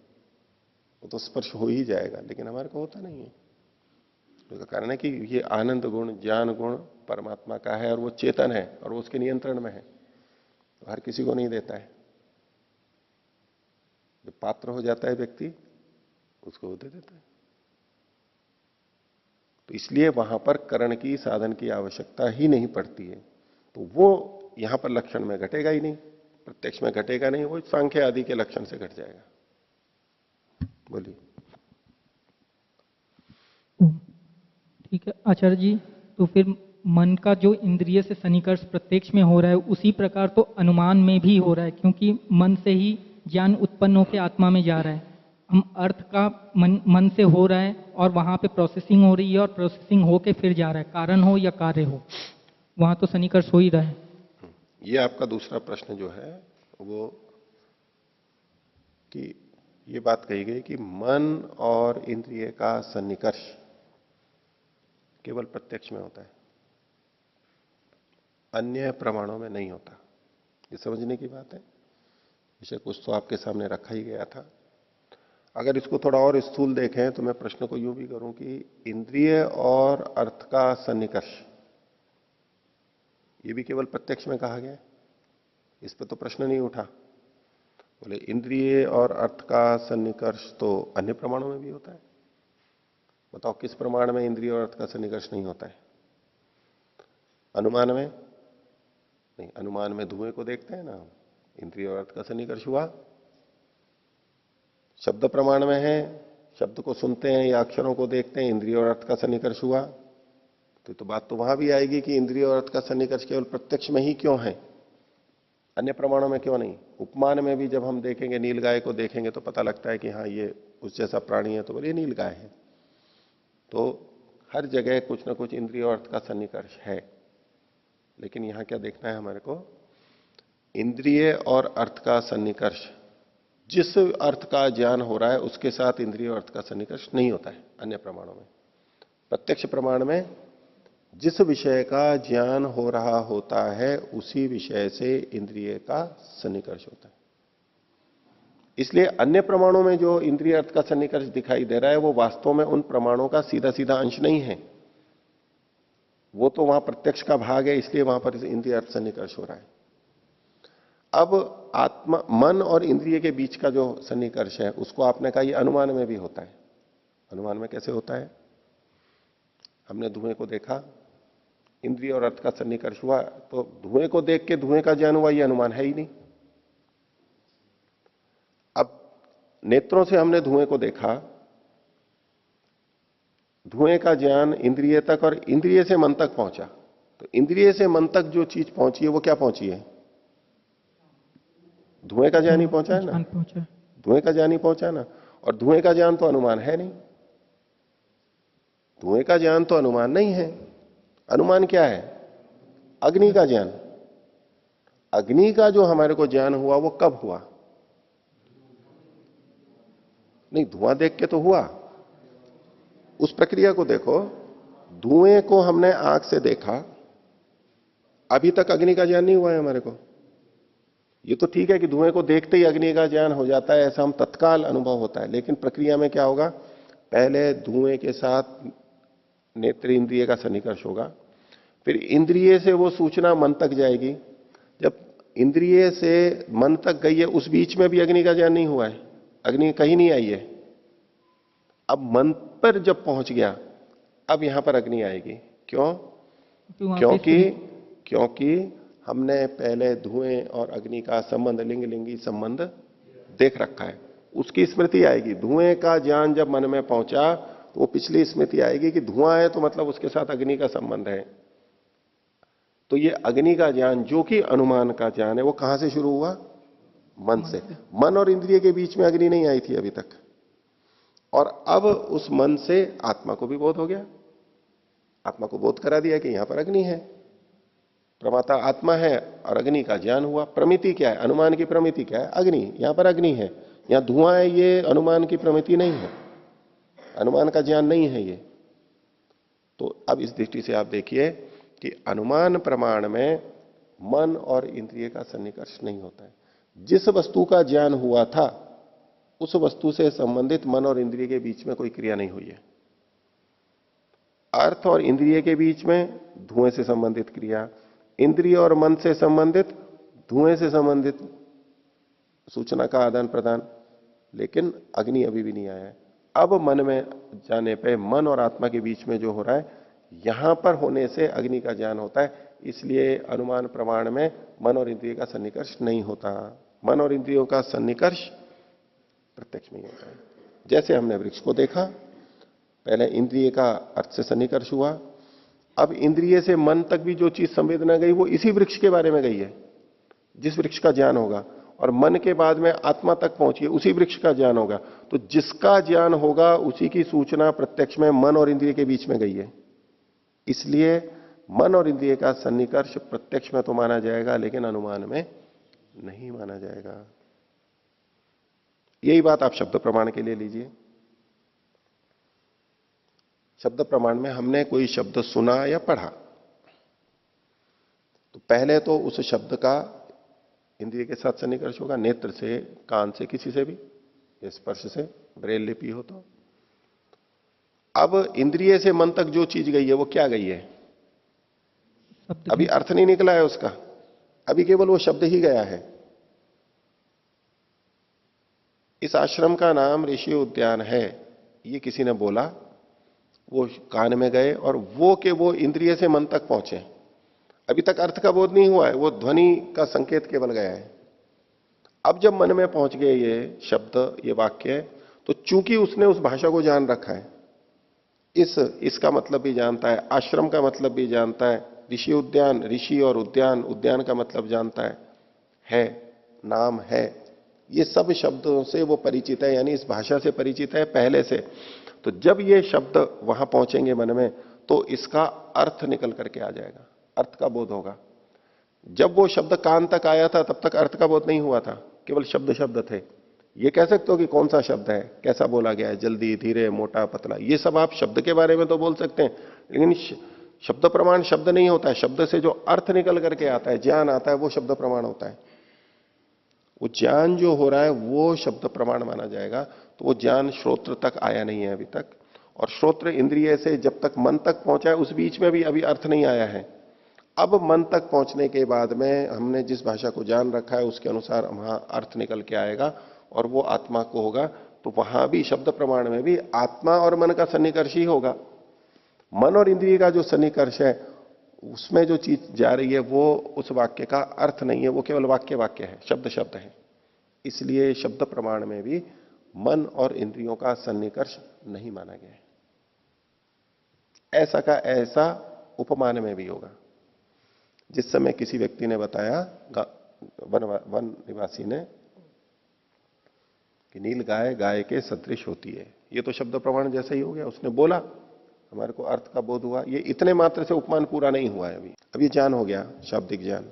वो तो स्पर्श हो ही जाएगा, लेकिन हमारे को होता नहीं है। तो कारण है कि ये आनंद गुण, ज्ञान गुण परमात्मा का है और वो चेतन है और वो उसके नियंत्रण में है, तो हर किसी को नहीं देता है। जो पात्र हो जाता है व्यक्ति, उसको वो दे देता है। तो इसलिए वहां पर करण की, साधन की आवश्यकता ही नहीं पड़ती है। तो वो यहां पर लक्षण में घटेगा ही नहीं, प्रत्यक्ष में घटेगा नहीं, वो सांख्य आदि के लक्षण से घट जाएगा। बोलिए। ठीक है आचार्य जी, तो फिर मन का जो इंद्रिय से सन्निकर्ष प्रत्यक्ष में हो रहा है, उसी प्रकार तो अनुमान में भी हो रहा है, क्योंकि मन से ही ज्ञान उत्पन्न होकर आत्मा में जा रहा है। हम अर्थ का मन से हो रहा है और वहां पे प्रोसेसिंग हो रही है और प्रोसेसिंग होके फिर जा रहा है, कारण हो या कार्य हो, वहां तो सन्निकर्ष हो ही रहा है। ये आपका दूसरा प्रश्न जो है वो कि ये बात कही गई कि मन और इंद्रिय का सन्निकर्ष केवल प्रत्यक्ष में होता है, अन्य प्रमाणों में नहीं होता। ये समझने की बात है। विषय कुछ तो आपके सामने रखा ही गया था। अगर इसको थोड़ा और स्थूल देखें तो मैं प्रश्न को यूं भी करूं कि इंद्रिय और अर्थ का सन्निकर्ष, ये भी केवल प्रत्यक्ष में कहा गया, इस पर तो प्रश्न नहीं उठा। बोले इंद्रिय और अर्थ का सन्निकर्ष तो अन्य प्रमाणों में भी होता है। बताओ किस प्रमाण में इंद्रिय और अर्थ का सन्निकर्ष नहीं होता है? अनुमान में नहीं, अनुमान में धुएं को देखते हैं ना, इंद्रिय और अर्थ का सन्निकर्ष हुआ। शब्द प्रमाण में है, शब्द को सुनते हैं या अक्षरों को देखते हैं, इंद्रिय और अर्थ का सन्निकर्ष हुआ। तो बात तो वहां भी आएगी कि इंद्रिय और अर्थ का सन्निकर्ष केवल प्रत्यक्ष में ही क्यों है, अन्य प्रमाणों में क्यों नहीं? उपमान में भी जब हम देखेंगे, नीलगाय को देखेंगे तो पता लगता है कि हाँ ये उस जैसा प्राणी है, तो बोले नीलगाय है। तो हर जगह कुछ ना कुछ इंद्रिय और अर्थ का सन्निकर्ष है। लेकिन यहां क्या देखना है हमारे को? इंद्रिय और अर्थ का सन्निकर्ष, जिस अर्थ का ज्ञान हो रहा है उसके साथ इंद्रिय और अर्थ का सन्निकर्ष नहीं होता है अन्य प्रमाणों में। प्रत्यक्ष प्रमाण में जिस विषय का ज्ञान हो रहा होता है उसी विषय से इंद्रिय का सन्निकर्ष होता है। इसलिए अन्य प्रमाणों में जो इंद्रिय अर्थ का सन्निकर्ष दिखाई दे रहा है वो वास्तव में उन प्रमाणों का सीधा सीधा अंश नहीं है, वो तो वहां प्रत्यक्ष का भाग है, इसलिए वहां पर इंद्रिय अर्थ सन्निकर्ष हो रहा है। अब आत्मा, मन और इंद्रिय के बीच का जो सन्निकर्ष है उसको आपने कहा ये अनुमान में भी होता है। अनुमान में कैसे होता है? हमने धुएं को देखा, इंद्रिय और अर्थ का सन्निकर्ष हुआ, तो धुएं को देख के धुएं का ज्ञान हुआ, ये अनुमान है ही नहीं। अब नेत्रों से हमने धुएं को देखा, धुएं का ज्ञान इंद्रिय तक और इंद्रिय से मन तक पहुंचा, तो इंद्रिय से मन तक जो चीज पहुंची है वो क्या पहुंची है? धुएं का ज्ञान ही पहुंचा है ना। धुएं का ज्ञान ही पहुंचा ना। और धुएं का ज्ञान तो अनुमान है नहीं, धुएं का ज्ञान तो अनुमान नहीं है। अनुमान क्या है? अग्नि का ज्ञान। अग्नि का जो हमारे को ज्ञान हुआ वो कब हुआ? नहीं, धुआं देख के तो हुआ। उस प्रक्रिया को देखो, धुएं को हमने आंख से देखा, अभी तक अग्नि का ज्ञान नहीं हुआ है हमारे को। ये तो ठीक है कि धुएं को देखते ही अग्नि का ज्ञान हो जाता है, ऐसा हम तत्काल अनुभव होता है, लेकिन प्रक्रिया में क्या होगा? पहले धुएं के साथ नेत्र इंद्रिय का सन्निकर्ष होगा, फिर इंद्रिय से वो सूचना मन तक जाएगी। जब इंद्रिय से मन तक गई है, उस बीच में भी अग्नि का ज्ञान नहीं हुआ है, अग्नि कहीं नहीं आई है। अब मन पर जब पहुंच गया, अब यहां पर अग्नि आएगी। क्यों? क्योंकि हमने पहले धुएं और अग्नि का संबंध, लिंग लिंगी संबंध देख रखा है, उसकी स्मृति आएगी। धुएं का ज्ञान जब मन में पहुंचा तो वो पिछली स्मृति आएगी कि धुआं है तो मतलब उसके साथ अग्नि का संबंध है। तो ये अग्नि का ज्ञान जो कि अनुमान का ज्ञान है, वो कहां से शुरू हुआ? मन से। मन और इंद्रिय के बीच में अग्नि नहीं आई थी अभी तक, और अब उस मन से आत्मा को भी बोध हो गया। आत्मा को बोध करा दिया कि यहां पर अग्नि है, प्रमाता आत्मा है, और अग्नि का ज्ञान हुआ। प्रमिति क्या है? अनुमान की प्रमिति क्या है? अग्नि। यहां पर अग्नि है, यहां धुआं है, ये अनुमान की प्रमिति नहीं है, अनुमान का ज्ञान नहीं है ये। तो अब इस दृष्टि से आप देखिए कि अनुमान प्रमाण में मन और इंद्रिय का सन्निकर्ष नहीं होता है। जिस वस्तु का ज्ञान हुआ था, उस वस्तु से संबंधित मन और इंद्रिय के बीच में कोई क्रिया नहीं हुई है। अर्थ और इंद्रिय के बीच में धुएं से संबंधित क्रिया, इंद्रिय और मन से संबंधित धुएं से संबंधित सूचना का आदान प्रदान, लेकिन अग्नि अभी भी नहीं आया है। अब मन में जाने पे मन और आत्मा के बीच में जो हो रहा है, यहां पर होने से अग्नि का ज्ञान होता है। इसलिए अनुमान प्रमाण में मन और इंद्रिय का सन्निकर्ष नहीं होता। मन और इंद्रियों का सन्निकर्ष प्रत्यक्ष में ही होता है। जैसे हमने वृक्ष को देखा, पहले इंद्रिय का अर्थ से सन्निकर्ष हुआ, अब इंद्रिय से मन तक भी जो चीज संवेदना गई वो इसी वृक्ष के बारे में गई है, जिस वृक्ष का ज्ञान होगा, और मन के बाद में आत्मा तक पहुंची, उसी वृक्ष का ज्ञान होगा। तो जिसका ज्ञान होगा उसी की सूचना प्रत्यक्ष में मन और इंद्रिय के बीच में गई है। इसलिए मन और इंद्रिय का सन्निकर्ष प्रत्यक्ष में तो माना जाएगा, लेकिन अनुमान में नहीं माना जाएगा। यही बात आप शब्द प्रमाण के लिए लीजिए। शब्द प्रमाण में हमने कोई शब्द सुना या पढ़ा, तो पहले तो उस शब्द का इंद्रिय के साथ सन्निकर्ष होगा, नेत्र से, कान से, किसी से भी, स्पर्श से, ब्रेल लिपि हो तो। अब इंद्रिय से मन तक जो चीज गई है वो क्या गई है? अभी अर्थ नहीं निकला है उसका, अभी केवल वो शब्द ही गया है। इस आश्रम का नाम ऋषि उद्यान है, ये किसी ने बोला, वो कान में गए और वो इंद्रिय से मन तक पहुंचे। अभी तक अर्थ का बोध नहीं हुआ है, वो ध्वनि का संकेत केवल गया है। अब जब मन में पहुंच गए ये शब्द, ये वाक्य, तो चूंकि उसने उस भाषा को जान रखा है, इसका मतलब भी जानता है, आश्रम का मतलब भी जानता है, ऋषि उद्यान, ऋषि और उद्यान, उद्यान का मतलब जानता है, नाम है, ये सब शब्दों से वो परिचित है, यानी इस भाषा से परिचित है पहले से। तो जब ये शब्द वहां पहुंचेंगे मन में, तो इसका अर्थ निकल करके आ जाएगा, अर्थ का बोध होगा। जब वो शब्द कान तक आया था, तब तक अर्थ का बोध नहीं हुआ था, केवल शब्द शब्द थे। ये कह सकते हो कि कौन सा शब्द है, कैसा बोला गया है, जल्दी, धीरे, मोटा, पतला, ये सब आप शब्द के बारे में तो बोल सकते हैं, लेकिन शब्द प्रमाण शब्द नहीं होता है। शब्द से जो अर्थ निकल करके आता है, ज्ञान आता है, वो शब्द प्रमाण होता है। वो ज्ञान जो हो रहा है वो शब्द प्रमाण माना जाएगा। तो वो ज्ञान श्रोत्र तक आया नहीं है अभी तक, और श्रोत्र इंद्रिय से जब तक मन तक पहुंचा है, उस बीच में भी अभी अर्थ नहीं आया है। अब मन तक पहुंचने के बाद में हमने जिस भाषा को जान रखा है, उसके अनुसार वहां अर्थ निकल के आएगा, और वो आत्मा को होगा। तो वहां भी शब्द प्रमाण में भी आत्मा और मन का सन्निकर्ष ही होगा। मन और इंद्रिय का जो सन्निकर्ष है, उसमें जो चीज जा रही है वो उस वाक्य का अर्थ नहीं है, वो केवल वाक्य वाक्य है, शब्द शब्द है। इसलिए शब्द प्रमाण में भी मन और इंद्रियों का सन्निकर्ष नहीं माना गया है। ऐसा का ऐसा उपमान में भी होगा। जिस समय किसी व्यक्ति ने बताया, वन निवासी ने, कि नील गाय गाय के सदृश होती है। ये तो शब्द प्रमाण जैसा ही हो गया, उसने बोला, हमारे को अर्थ का बोध हुआ। ये इतने मात्र से उपमान पूरा नहीं हुआ है अभी। अब ये ज्ञान हो गया, शाब्दिक ज्ञान।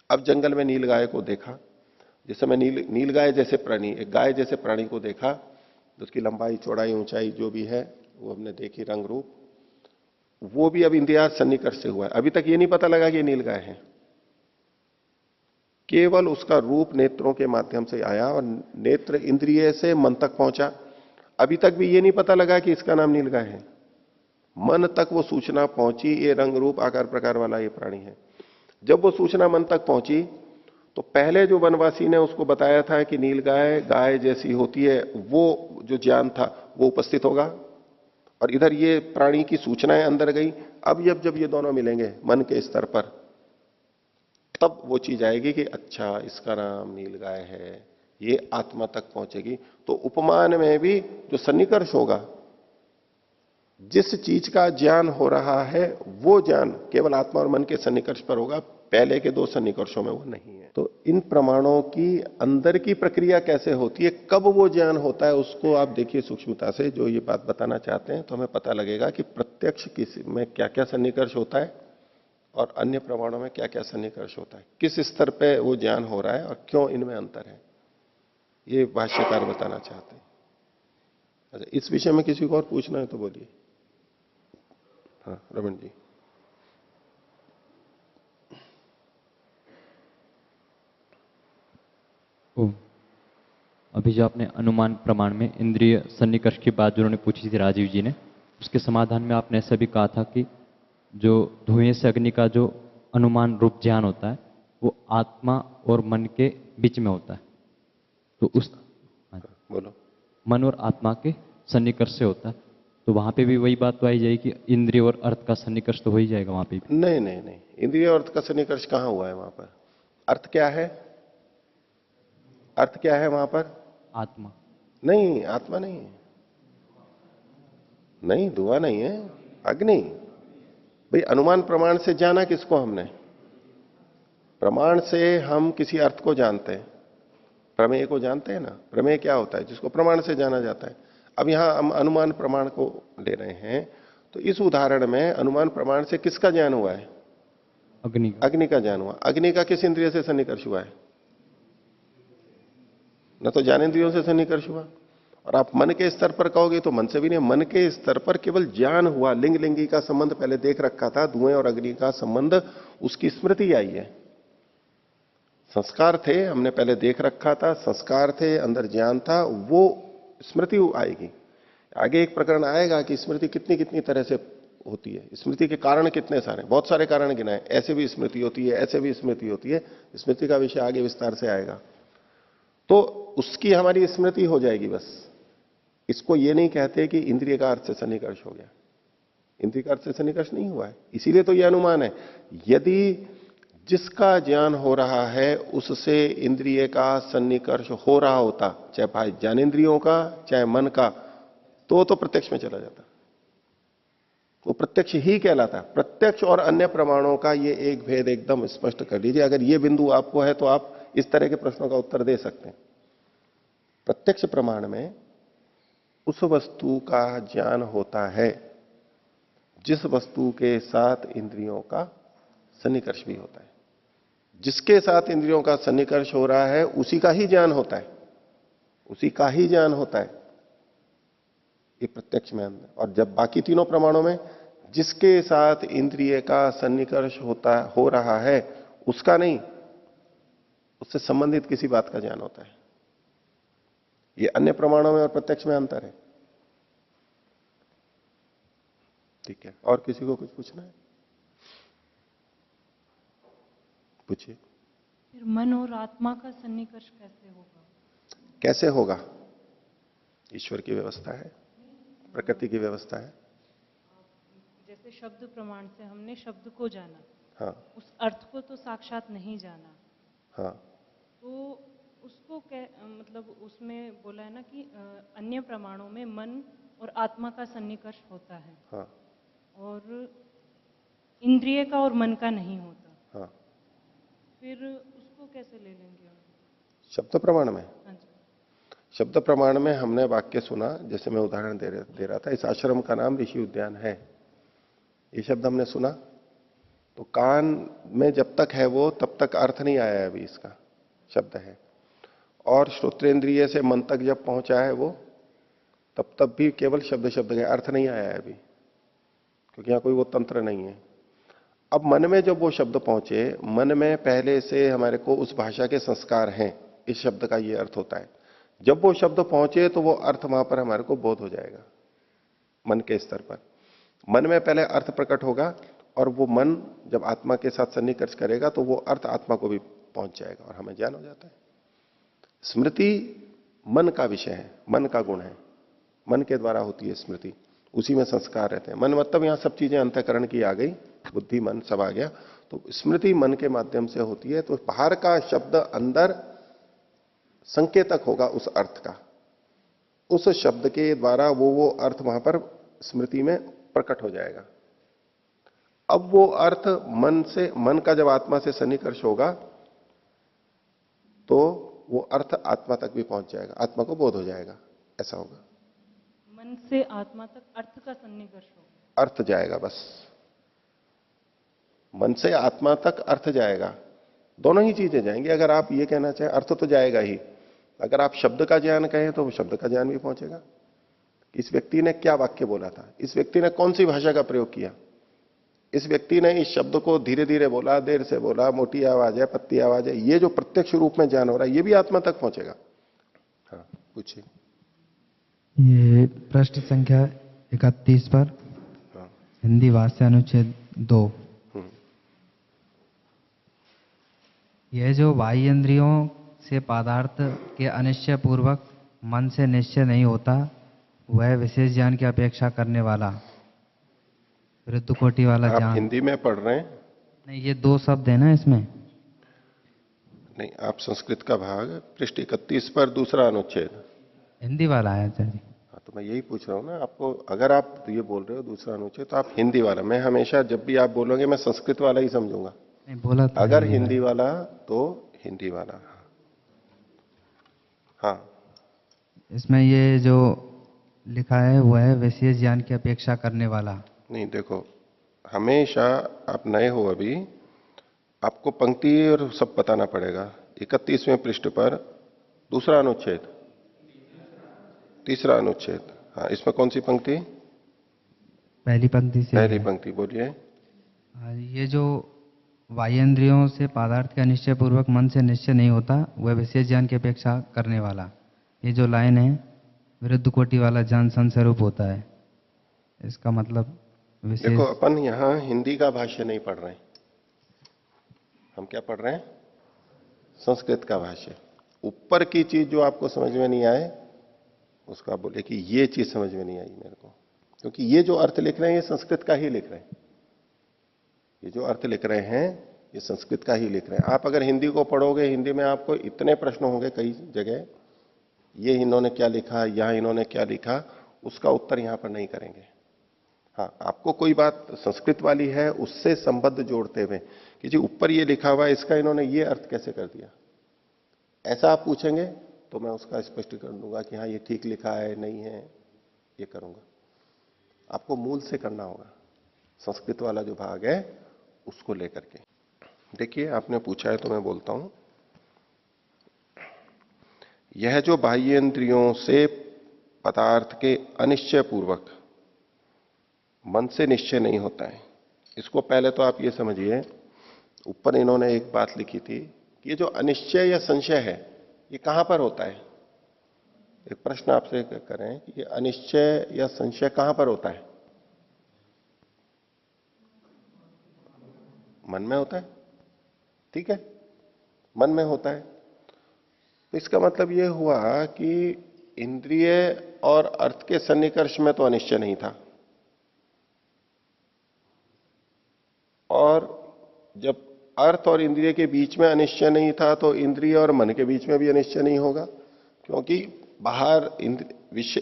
अब जंगल में नील गाय को देखा। जिस समय नील गाय जैसे प्राणी, एक गाय जैसे प्राणी को देखा, तो उसकी लंबाई, चौड़ाई, ऊंचाई जो भी है वो हमने देखी, रंग रूप, वो भी अब इंद्रिया सन्निकर्ष से हुआ है। अभी तक ये नहीं पता लगा कि ये नील गाय है, केवल उसका रूप नेत्रों के माध्यम से आया और नेत्र इंद्रिय से मन तक पहुंचा। अभी तक भी ये नहीं पता लगा कि इसका नाम नील गाय है। मन तक वो सूचना पहुंची, ये रंग रूप आकार प्रकार वाला ये प्राणी है। जब वो सूचना मन तक पहुंची, तो पहले जो वनवासी ने उसको बताया था कि नील गाय गाय जैसी होती है, वो जो ज्ञान था वो उपस्थित होगा, और इधर ये प्राणी की सूचनाएं अंदर गई। अब जब ये दोनों मिलेंगे मन के स्तर पर, तब वो चीज आएगी कि अच्छा इसका नाम नील गाय है, ये आत्मा तक पहुंचेगी। तो उपमान में भी जो सन्निकर्ष होगा, जिस चीज का ज्ञान हो रहा है वो ज्ञान केवल आत्मा और मन के सन्निकर्ष पर होगा, पहले के दो सन्निकर्षों में वो नहीं है। तो इन प्रमाणों की अंदर की प्रक्रिया कैसे होती है, कब वो ज्ञान होता है, उसको आप देखिए सूक्ष्मता से। जो ये बात बताना चाहते हैं, तो हमें पता लगेगा कि प्रत्यक्ष किसी में क्या क्या सन्निकर्ष होता है और अन्य प्रमाणों में क्या क्या सन्निकर्ष होता है, किस स्तर पे वो ज्ञान हो रहा है और क्यों इनमें अंतर है, ये भाष्यकार बताना चाहते हैं। अच्छा, इस विषय में किसी को और पूछना है तो बोलिए। हाँ रमन जी। ओ, अभी जो आपने अनुमान प्रमाण में इंद्रिय सन्निकर्ष की बात जो उन्होंने पूछी थी राजीव जी ने, उसके समाधान में आपने ऐसा भी कहा था कि जो धुएं से अग्नि का जो अनुमान रूप ज्ञान होता है वो आत्मा और मन के बीच में होता है। तो उस बोलो। मन और आत्मा के सन्निकर्ष से होता है, तो वहां पे भी वही बात तो आई जाएगी कि इंद्रिय और अर्थ का सन्निकर्ष तो हो ही जाएगा वहां पे भी। नहीं नहीं नहीं, इंद्रिय और अर्थ का सन्निकर्ष कहां हुआ है वहां पर? अर्थ क्या है? अर्थ क्या है वहां पर? आत्मा नहीं, आत्मा नहीं है। नहीं, धुआं नहीं है, अग्नि। भाई अनुमान प्रमाण से जाना किसको हमने? प्रमाण से हम किसी अर्थ को जानते हैं, प्रमेय को जानते हैं ना। प्रमेय क्या होता है? जिसको प्रमाण से जाना जाता है। अब यहां हम अनुमान प्रमाण को ले रहे हैं, तो इस उदाहरण में अनुमान प्रमाण से किसका ज्ञान हुआ है? अग्नि का। अग्नि का ज्ञान हुआ। अग्नि का किस इंद्रिय से सन्निकर्ष हुआ है? न तो ज्ञानेंद्रियों से सन्निकर्ष हुआ। और आप मन के स्तर पर कहोगे तो मन से भी नहीं, मन के स्तर पर केवल ज्ञान हुआ। लिंग लिंगी का संबंध पहले देख रखा था, धुएं और अग्नि का संबंध, उसकी स्मृति आई है। संस्कार थे, हमने पहले देख रखा था, संस्कार थे, अंदर ज्ञान था, वो स्मृति आएगी। आगे एक प्रकरण आएगा कि स्मृति कितनी कितनी तरह से होती है, स्मृति के कारण कितने सारे, बहुत सारे कारण गिनाए। ऐसे भी स्मृति होती है, ऐसे भी स्मृति होती है। स्मृति का विषय आगे विस्तार से आएगा। तो उसकी हमारी स्मृति हो जाएगी बस। इसको ये नहीं कहते कि इंद्रिय का अर्थ से सन्निकर्ष हो गया। इंद्रिय का अर्थ से सन्निकर्ष नहीं हुआ है, इसीलिए तो यह अनुमान है। यदि जिसका ज्ञान हो रहा है उससे इंद्रिय का सन्निकर्ष हो रहा होता, चाहे भाई ज्ञानेन्द्रियों का चाहे मन का, तो प्रत्यक्ष में चला जाता। वो प्रत्यक्ष ही कहलाता। प्रत्यक्ष और अन्य प्रमाणों का ये एक भेद एकदम स्पष्ट कर लीजिए। अगर ये बिंदु आपको है तो आप इस तरह के प्रश्नों का उत्तर दे सकते हैं। प्रत्यक्ष प्रमाण में उस वस्तु का ज्ञान होता है जिस वस्तु के साथ इंद्रियों का सन्निकर्ष भी होता है। जिसके साथ इंद्रियों का सन्निकर्ष हो रहा है उसी का ही ज्ञान होता है, उसी का ही ज्ञान होता है, ये प्रत्यक्ष में अंदर। और जब बाकी तीनों प्रमाणों में जिसके साथ इंद्रिय का सन्निकर्ष हो रहा है उसका नहीं, उससे संबंधित किसी बात का ज्ञान होता है। ये अन्य प्रमाणों में और प्रत्यक्ष में अंतर है। ठीक है, और किसी को कुछ पूछना है? पूछिए। फिर मन और आत्मा का सन्निकर्ष कैसे होगा? कैसे होगा? ईश्वर की व्यवस्था है, प्रकृति की व्यवस्था है। जैसे शब्द प्रमाण से हमने शब्द को जाना, हाँ उस अर्थ को तो साक्षात नहीं जाना, हाँ। तो उसको मतलब उसमें बोला है ना कि अन्य प्रमाणों में मन और आत्मा का सन्निकर्ष होता है, हाँ और इंद्रिय का और मन का नहीं होता। फिर उसको कैसे ले लेंगे हम? शब्द प्रमाण में हाँ जी। शब्द प्रमाण में हमने वाक्य सुना, जैसे मैं उदाहरण दे रहा था, इस आश्रम का नाम ऋषि उद्यान है, ये शब्द हमने सुना, तो कान में जब तक है वो तब तक अर्थ नहीं आया है, अभी इसका शब्द है। और श्रोत्रेंद्रिय से मन तक जब पहुंचा है वो, तब भी केवल शब्द शब्द का अर्थ नहीं आया है अभी, क्योंकि यहां कोई वो तंत्र नहीं है। अब मन में जब वो शब्द पहुंचे, मन में पहले से हमारे को उस भाषा के संस्कार हैं, इस शब्द का ये अर्थ होता है। जब वो शब्द पहुंचे तो वो अर्थ वहां पर हमारे को बोध हो जाएगा, मन के स्तर पर। मन में पहले अर्थ प्रकट होगा, और वो मन जब आत्मा के साथ सन्निकर्ष करेगा तो वो अर्थ आत्मा को भी पहुंच जाएगा और हमें ज्ञान हो जाता है। स्मृति मन का विषय है, मन का गुण है, मन के द्वारा होती है स्मृति, उसी में संस्कार रहते हैं। मन मतलब यहां सब चीजें अंतःकरण की आ गई, बुद्धि मन सब आ गया, तो स्मृति मन के माध्यम से होती है। तो बाहर का शब्द अंदर संकेतक होगा उस अर्थ का, उस शब्द के द्वारा वो अर्थ वहां पर स्मृति में प्रकट हो जाएगा। अब वो अर्थ मन का जब आत्मा से सन्निकर्ष होगा तो वो अर्थ आत्मा तक भी पहुंच जाएगा, आत्मा को बोध हो जाएगा, ऐसा होगा। मन से आत्मा तक अर्थ का सन्निकर्ष होगा, अर्थ जाएगा, बस मन से आत्मा तक अर्थ जाएगा, दोनों ही चीजें जाएंगी। अगर आप ये कहना चाहें अर्थ तो जाएगा ही, अगर आप शब्द का ज्ञान कहें तो वो शब्द का ज्ञान भी पहुंचेगा। इस व्यक्ति ने क्या वाक्य बोला था, इस व्यक्ति ने कौन सी भाषा का प्रयोग किया, इस व्यक्ति ने इस शब्द को धीरे धीरे बोला, देर से बोला, मोटी आवाज है, पत्ती आवाज है, ये जो प्रत्यक्ष रूप में ज्ञान हो रहा है ये भी आत्मा तक पहुंचेगा। हाँ पूछिए। ये प्रश्न संख्या 31 पर, हाँ। हिंदी भाषा अनुच्छेद 2। यह जो बाह्य इंद्रियों से पदार्थ के अनिश्चय पूर्वक मन से निश्चय नहीं होता, वह विशेष ज्ञान की अपेक्षा करने वाला विरुद्ध कोटि वाला आप ज्ञान। हिंदी में पढ़ रहे हैं? नहीं, ये 2 शब्द है ना इसमें। नहीं, आप संस्कृत का भाग पृष्ठ 31 पर दूसरा अनुच्छेद, हिंदी वाला है आचार्य जी। हाँ, तो मैं यही पूछ रहा हूं ना आपको। अगर आप ये बोल रहे हो दूसरा अनुच्छेद तो आप हिंदी वाला, मैं हमेशा जब भी आप बोलोगे मैं संस्कृत वाला ही समझूंगा। नहीं बोला था अगर हिंदी वाला तो हिंदी वाला। हाँ, इसमें ये जो लिखा है वो है विशेष ज्ञान की अपेक्षा करने वाला। नहीं देखो, हमेशा आप नए हो अभी, आपको पंक्ति और सब बताना पड़ेगा। 31वें पृष्ठ पर दूसरा अनुच्छेद, तीसरा अनुच्छेद। हाँ, इसमें कौन सी पंक्ति? पहली पंक्ति से। पहली पंक्ति बोलिए। ये जो बाह्य इंद्रियों से पदार्थ के अनिश्चय पूर्वक मन से निश्चय नहीं होता, वह विशेष ज्ञान की अपेक्षा करने वाला। ये जो लाइन है, विरुद्ध कोटि वाला ज्ञान संस्वरूप होता है, इसका मतलब विशेष। देखो, अपन यहां हिंदी का भाष्य नहीं पढ़ रहे हैं, हम क्या पढ़ रहे हैं? संस्कृत का भाष्य। ऊपर की चीज जो आपको समझ में नहीं आए उसको आप बोले कि ये चीज समझ में नहीं आई मेरे को, क्योंकि ये जो अर्थ लिख रहे हैं ये संस्कृत का ही लिख रहे हैं। ये जो अर्थ लिख रहे हैं ये संस्कृत का ही लिख रहे हैं। आप अगर हिंदी को पढ़ोगे, हिंदी में आपको इतने प्रश्न होंगे कई जगह, ये इन्होंने क्या लिखा, यहां इन्होंने क्या लिखा, उसका उत्तर यहां पर नहीं करेंगे। हाँ, आपको कोई बात संस्कृत वाली है उससे संबद्ध जोड़ते हुए कि जी ऊपर ये लिखा हुआ है, इसका इन्होंने ये अर्थ कैसे कर दिया, ऐसा आप पूछेंगे तो मैं उसका स्पष्टीकरण दूंगा कि हाँ ये ठीक लिखा है, नहीं है, ये करूंगा। आपको मूल से करना होगा, संस्कृत वाला जो भाग है उसको लेकर के। देखिए, आपने पूछा है तो मैं बोलता हूं। यह जो बाह्य इंद्रियों से पदार्थ के अनिश्चय पूर्वक मन से निश्चय नहीं होता है, इसको पहले तो आप ये समझिए। ऊपर इन्होंने एक बात लिखी थी कि ये जो अनिश्चय या संशय है ये कहां पर होता है। एक प्रश्न आपसे करें कि ये अनिश्चय या संशय कहां पर होता है? मन में होता है, ठीक है, मन में होता है। तो इसका मतलब यह हुआ कि इंद्रिय और अर्थ के सन्निकर्ष में तो अनिश्चय नहीं था, और जब अर्थ और इंद्रिय के बीच में अनिश्चय नहीं था तो इंद्रिय और मन के बीच में भी अनिश्चय नहीं होगा, क्योंकि बाहर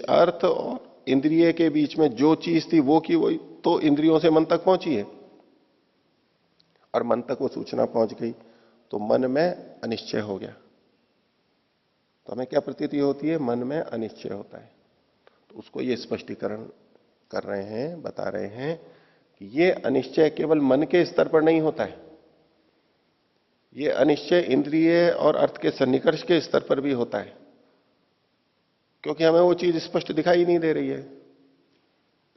अर्थ और इंद्रिय के बीच में जो चीज थी वो की वही तो इंद्रियों से मन तक पहुंची है, और मन तक वो सूचना पहुंच गई तो मन में अनिश्चय हो गया। तो हमें क्या प्रतीति होती है? मन में अनिश्चय होता है। तो उसको ये स्पष्टीकरण कर रहे हैं, बता रहे हैं कि ये अनिश्चय केवल मन के स्तर पर नहीं होता है, ये अनिश्चय इंद्रिय और अर्थ के सन्निकर्ष के स्तर पर भी होता है, क्योंकि हमें वो चीज स्पष्ट दिखाई नहीं दे रही है।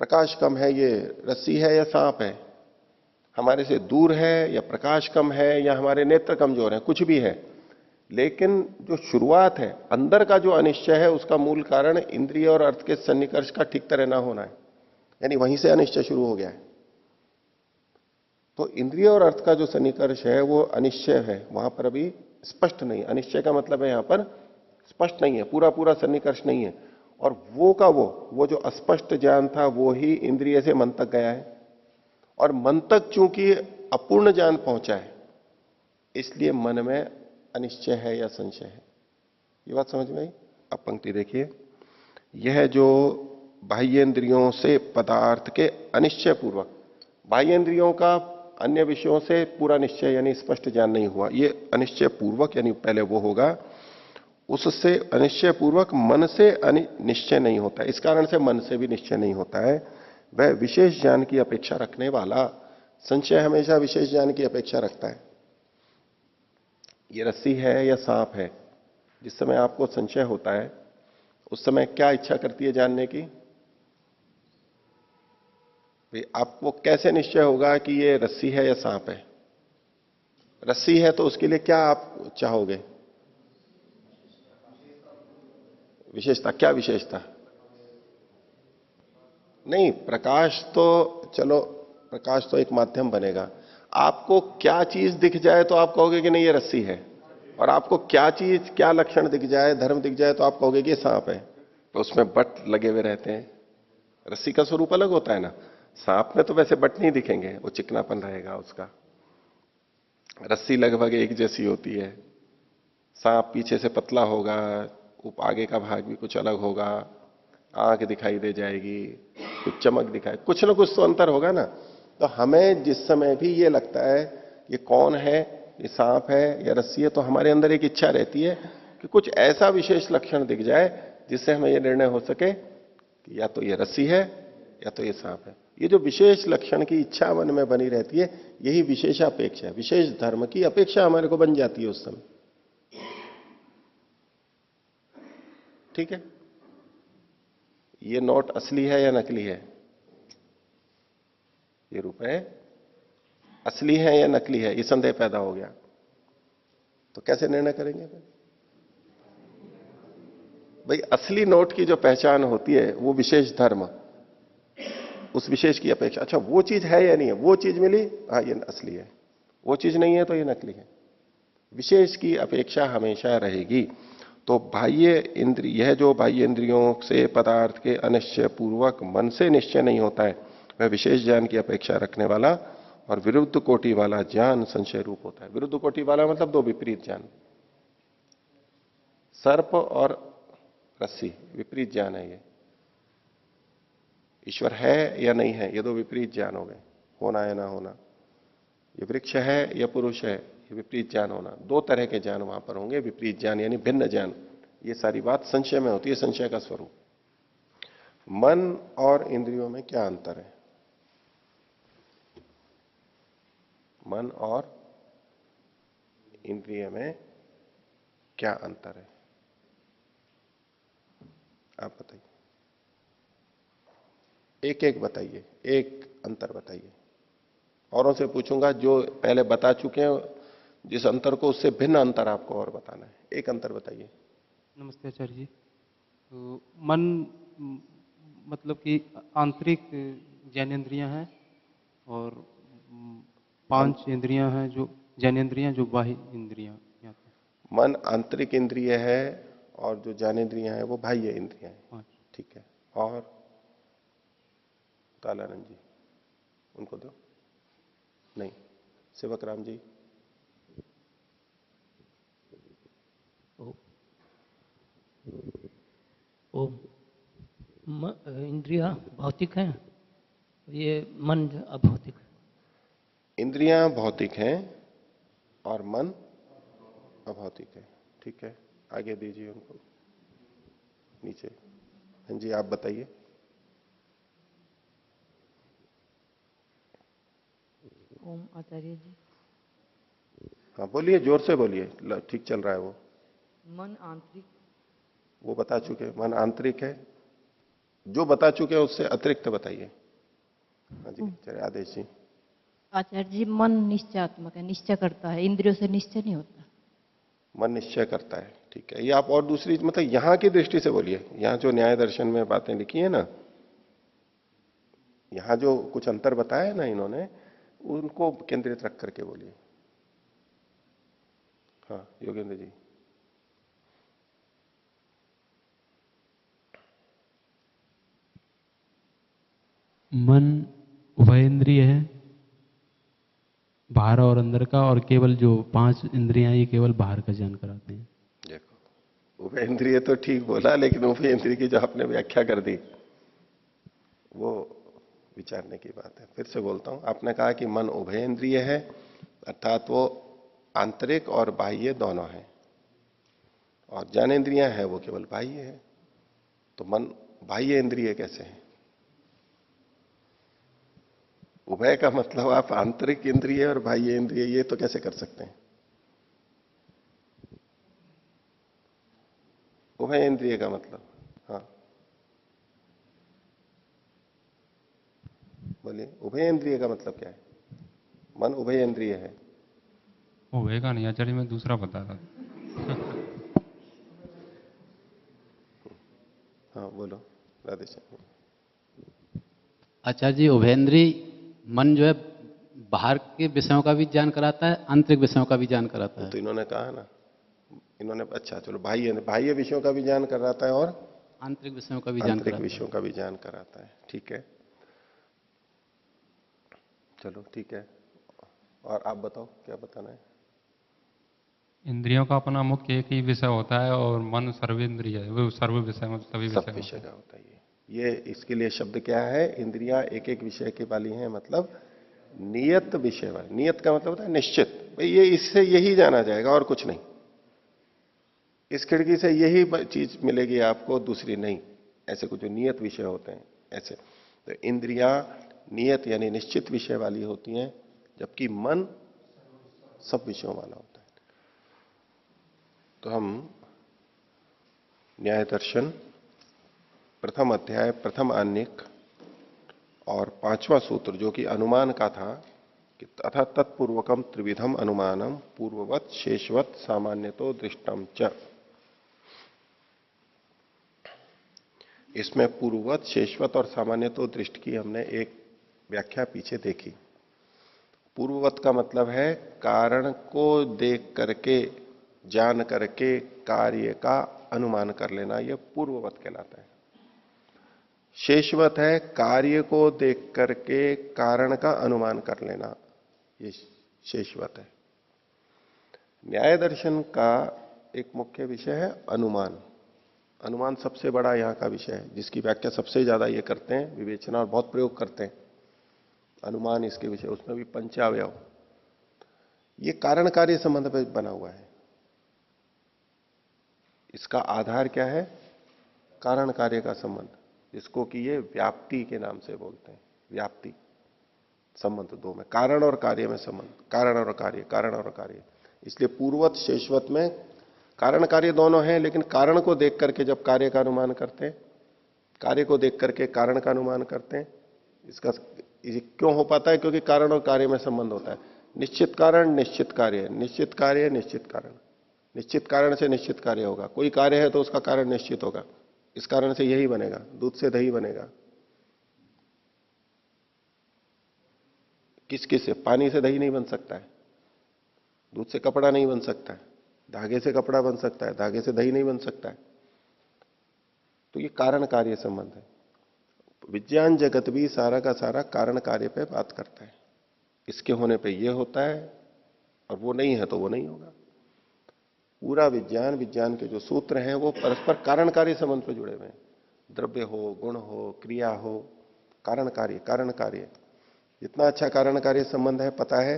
प्रकाश कम है, ये रस्सी है या सांप है, हमारे से दूर है या प्रकाश कम है या हमारे नेत्र कमजोर है, कुछ भी है, लेकिन जो शुरुआत है, अंदर का जो अनिश्चय है, उसका मूल कारण इंद्रिय और अर्थ के सन्निकर्ष का ठीक तरह ना होना है, यानी वहीं से अनिश्चय शुरू हो गया है। तो इंद्रिय और अर्थ का जो सन्निकर्ष है वो अनिश्चय है, वहां पर अभी स्पष्ट नहीं। अनिश्चय का मतलब है यहां पर स्पष्ट नहीं है, पूरा पूरा सन्निकर्ष नहीं है। और वो का वो जो अस्पष्ट ज्ञान था वो ही इंद्रिय से मन तक गया है, और मन तक चूंकि अपूर्ण ज्ञान पहुंचा है, इसलिए मन में अनिश्चय है या संशय है। ये बात समझ में आई? अब पंक्ति देखिए, यह जो बाह्येंद्रियों से पदार्थ के अनिश्चय पूर्वक, बाह्येंद्रियों का अन्य विषयों से पूरा निश्चय यानी स्पष्ट ज्ञान नहीं हुआ, ये अनिश्चय पूर्वक यानी पहले वो होगा, उससे अनिश्चय पूर्वक मन से निश्चय नहीं होता है। इस कारण से मन से भी निश्चय नहीं होता है। वह विशेष ज्ञान की अपेक्षा रखने वाला, संशय हमेशा विशेष ज्ञान की अपेक्षा रखता है। ये रस्सी है या सांप है, जिस समय आपको संशय होता है उस समय क्या इच्छा करती है जानने की? भाई आपको कैसे निश्चय होगा कि ये रस्सी है या सांप है? रस्सी है तो उसके लिए क्या आप चाहोगे? विशेषता। क्या विशेषता? नहीं, प्रकाश तो चलो, प्रकाश तो एक माध्यम बनेगा। आपको क्या चीज दिख जाए तो आप कहोगे कि नहीं ये रस्सी है, और आपको क्या चीज, क्या लक्षण दिख जाए, धर्म दिख जाए तो आप कहोगे कि ये सांप है। तो उसमें बट लगे हुए रहते हैं। रस्सी का स्वरूप अलग होता है ना, सांप में तो वैसे बट नहीं दिखेंगे, वो चिकनापन रहेगा उसका। रस्सी लगभग एक जैसी होती है, सांप पीछे से पतला होगा, आगे का भाग भी कुछ अलग होगा, आंख दिखाई दे जाएगी, कुछ चमक दिखाई, कुछ ना कुछ तो अंतर होगा ना। तो हमें जिस समय भी ये लगता है ये कौन है, ये सांप है या रस्सी है, तो हमारे अंदर एक इच्छा रहती है कि कुछ ऐसा विशेष लक्षण दिख जाए जिससे हमें यह निर्णय हो सके कि या तो ये रस्सी है या तो ये सांप है। ये जो विशेष लक्षण की इच्छा मन में बनी रहती है, यही विशेषापेक्षा है, विशेष धर्म की अपेक्षा हमारे को बन जाती है उस समय। ठीक है? ये नोट असली है या नकली है? ये रुपए असली है या नकली है, ये संदेह पैदा हो गया, तो कैसे निर्णय करेंगे फिर? भाई असली नोट की जो पहचान होती है वो विशेष धर्म, उस विशेष की अपेक्षा। अच्छा वो चीज है या नहीं है, वो चीज मिली, हाँ ये असली है, वो चीज नहीं है तो ये नकली है। विशेष की अपेक्षा हमेशा रहेगी। तो बाह्य इंद्रिय, यह जो बाह्य इंद्रियों से पदार्थ के अनिश्चय पूर्वक मन से निश्चय नहीं होता है, वह विशेष ज्ञान की अपेक्षा रखने वाला और विरुद्ध कोटि वाला ज्ञान संशय रूप होता है। विरुद्ध कोटि वाला मतलब दो विपरीत ज्ञान। सर्प और रस्सी विपरीत ज्ञान है। ये ईश्वर है या नहीं है, ये दो विपरीत ज्ञान हो गए, होना या ना होना। ये वृक्ष है या पुरुष है, ये विपरीत ज्ञान होना। दो तरह के ज्ञान वहां पर होंगे, विपरीत ज्ञान यानी भिन्न ज्ञान। ये सारी बात संशय में होती है, संशय का स्वरूप। मन और इंद्रियों में क्या अंतर है? मन और इंद्रिय में क्या अंतर है, आप बताइए। एक एक बताइए, एक अंतर बताइए। औरों से पूछूंगा जो पहले बता चुके हैं जिस अंतर को, उससे भिन्न अंतर आपको और बताना है। एक अंतर बताइए। नमस्ते आचार्य जी। तो मन मतलब कि आंतरिक ज्ञानेंद्रियां हैं, और 5 इंद्रियां हैं जो ज्ञानेंद्रियां, जो बाह्य इंद्रियां। मन आंतरिक इंद्रिय है और जो ज्ञानेंद्रियां हैं वो बाह्य इंद्रियां हैं। ठीक है। और कालानंद जी, उनको दो। नहीं, सेवक राम जी। इंद्रियां भौतिक हैं, ये मन अभौतिक है। इंद्रियां भौतिक हैं और मन अभौतिक है। ठीक है। आगे दीजिए उनको, नीचे। हाँ जी, आप बताइए। ओम आचार्य जी। हाँ बोलिए, जोर से बोलिए, ठीक चल रहा है वो। मन आंतरिक। वो बता चुके, मन आंतरिक है। जो बता चुके हैं उससे अतिरिक्त बताइए। हाँ जी, चलिए आदेश जी। आचार्य जी, मन निश्चयात्मक है, निश्चय करता है, इंद्रियों से निश्चय नहीं होता। मन निश्चय करता है, ठीक है। ये आप और दूसरी मतलब यहां की दृष्टि से बोलिए, यहां जो न्याय दर्शन में बातें लिखी है ना, यहां जो कुछ अंतर बताया है ना इन्होंने, उनको केंद्रित रख करके बोलिए। हाँ योगेंद्र जी। मन उभयेंद्रिय है, बाहर और अंदर का, और केवल जो 5 इंद्रियां ये केवल बाहर का ज्ञान कराते हैं। देखो उभय इंद्रिय तो ठीक बोला, लेकिन उभय इंद्रिय की जो आपने व्याख्या कर दी वो विचारने की बात है। फिर से बोलता हूं, आपने कहा कि मन उभय इंद्रिय है, अर्थात वो आंतरिक और बाह्य दोनों है, और ज्ञानेन्द्रियां है वो केवल बाह्य है। तो मन बाह्य इंद्रिय कैसे है? उभय का मतलब आप आंतरिक इंद्रिय और बाह्य इंद्रिय ये तो कैसे कर सकते हैं? उभय इंद्रिय का मतलब, हाँ बोलिए, उभय इंद्रिय का मतलब क्या है? मन उभय इंद्रिय है। उभय का नहीं आचार्य, मैं दूसरा बता रहा था। हाँ बोलो राधे श्याम। आचार्य जी, उभयेंद्री मन जो है बाहर के विषयों का भी ज्ञान कराता है, आंतरिक विषयों का भी ज्ञान कराता है। तो इन्होंने कहा ना, इन्होंने अच्छा चलो बाह्य बाह्य विषयों का भी ज्ञान कराता है और आंतरिक विषयों का भी ज्ञान आंतरिक कराता विषयों का भी ज्ञान कराता है, ठीक है। चलो ठीक है, और आप बताओ क्या बताना है? इंद्रियों का अपना मुख्य एक ही विषय होता है, और मन सर्वेंद्रिय है, वो सर्व विषय में सभी सब विषय विषय का होता है ये इसके लिए शब्द क्या है? इंद्रियां एक एक विषय की वाली हैं, मतलब नियत विषय वाली। नियत का मतलब होता है निश्चित, भाई ये इससे यही जाना जाएगा और कुछ नहीं, इस खिड़की से यही चीज मिलेगी आपको, दूसरी नहीं। ऐसे कुछ जो नियत विषय होते हैं ऐसे। तो इंद्रियां नियत यानी निश्चित विषय वाली होती हैं, जबकि मन सब विषयों वाला होता है। तो हम न्याय दर्शन प्रथम अध्याय प्रथम आन्निक और 5वां सूत्र जो कि अनुमान का था कि तथा तत्पूर्वकम त्रिविधम अनुमानम पूर्ववत शेषवत सामान्यतो दृष्टम च, इसमें पूर्ववत शेषवत और सामान्यतो दृष्ट की हमने एक व्याख्या पीछे देखी। पूर्ववत का मतलब है कारण को देख करके जान करके कार्य का अनुमान कर लेना, यह पूर्ववत कहलाता है। शेषवत है कार्य को देख करके कारण का अनुमान कर लेना, ये शेषवत है। न्याय दर्शन का एक मुख्य विषय है अनुमान। अनुमान सबसे बड़ा यहां का विषय है, जिसकी व्याख्या सबसे ज्यादा ये करते हैं, विवेचना और बहुत प्रयोग करते हैं। अनुमान इसके विषय, उसमें भी पंचावयव, ये कारण कार्य संबंध पर बना हुआ है। इसका आधार क्या है? कारण कार्य का संबंध, जिसको कि ये व्याप्ति के नाम से बोलते हैं। व्याप्ति संबंध दो में, कारण और कार्य में संबंध, कारण और कार्य, कारण और कार्य। इसलिए पूर्ववत शेषवत में कारण कार्य दोनों हैं, लेकिन कारण को देख करके जब कार्य का अनुमान करते हैं, कार्य को देख करके कारण का अनुमान करते हैं। इसका क्यों हो पाता है? क्योंकि कारण और कार्य में संबंध होता है। निश्चित कारण निश्चित कार्य, निश्चित कार्य निश्चित कारण, निश्चित कारण से निश्चित कार्य होगा। कोई कार्य है तो उसका कारण निश्चित होगा, इस कारण से यही बनेगा, दूध से दही बनेगा। किस किस से? पानी से दही नहीं बन सकता है, दूध से कपड़ा नहीं बन सकता है, धागे से कपड़ा बन सकता है, धागे से दही नहीं बन सकता है। तो ये कारण कार्य संबंध है। विज्ञान जगत भी सारा का सारा कारण कार्य पे बात करता है। इसके होने पे ये होता है, और वो नहीं है तो वो नहीं होगा। पूरा विज्ञान, विज्ञान के जो सूत्र हैं वो परस्पर कारण कार्य संबंध पे जुड़े हुए हैं। द्रव्य हो, गुण हो, क्रिया हो, कारण कार्य, कारण कार्य। जितना अच्छा कारण कार्य संबंध है पता है,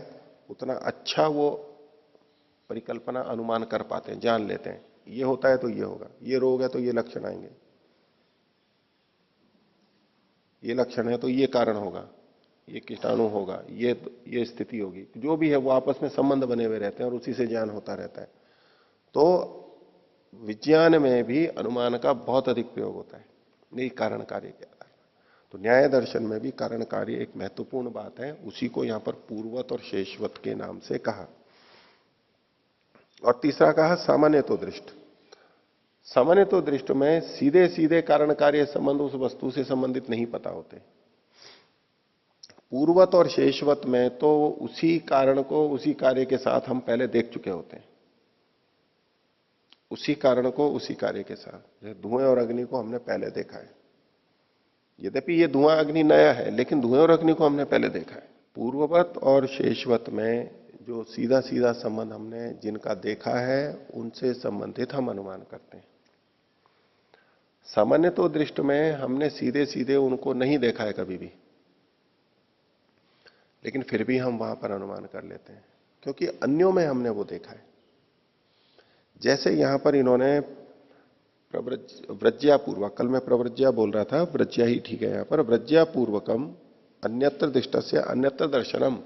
उतना अच्छा वो परिकल्पना अनुमान कर पाते हैं, जान लेते हैं। ये होता है तो ये होगा, ये रोग है तो ये लक्षण आएंगे, ये लक्षण है तो ये कारण होगा, ये कीटाणु होगा, ये स्थिति होगी, जो भी है वो आपस में संबंध बने हुए रहते हैं और उसी से ज्ञान होता रहता है। तो विज्ञान में भी अनुमान का बहुत अधिक प्रयोग होता है, यही कारण कार्य के आधार पर। तो न्याय दर्शन में भी कारण कार्य एक महत्वपूर्ण बात है, उसी को यहां पर पूर्ववत और शेषवत के नाम से कहा। और तीसरा कहा सामान्य तो दृष्ट। सामान्य तो दृष्ट में सीधे सीधे कारण कार्य संबंध उस वस्तु से संबंधित नहीं पता होते। पूर्ववत और शेषवत में तो उसी कारण को उसी कार्य के साथ हम पहले देख चुके होते हैं, उसी कारण को उसी कार्य के साथ। धुएं और अग्नि को हमने पहले देखा है, यद्यपि ये धुआं अग्नि नया है, लेकिन धुएं और अग्नि को हमने पहले देखा है। पूर्ववत और शेषवत में जो सीधा सीधा संबंध हमने जिनका देखा है उनसे संबंधित हम अनुमान करते हैं। सामान्य तो दृष्ट में हमने सीधे सीधे उनको नहीं देखा है कभी भी, लेकिन फिर भी हम वहां पर अनुमान कर लेते हैं, क्योंकि अन्यों में हमने वो देखा है। जैसे यहां पर इन्होंने व्रज्या पूर्वक, कल मैं प्रव्रज्या बोल रहा था, व्रज्या ही ठीक है यहां पर, व्रज्या पूर्वकम अन्यत्र दृष्टस्य अन्यत्र दर्शनम।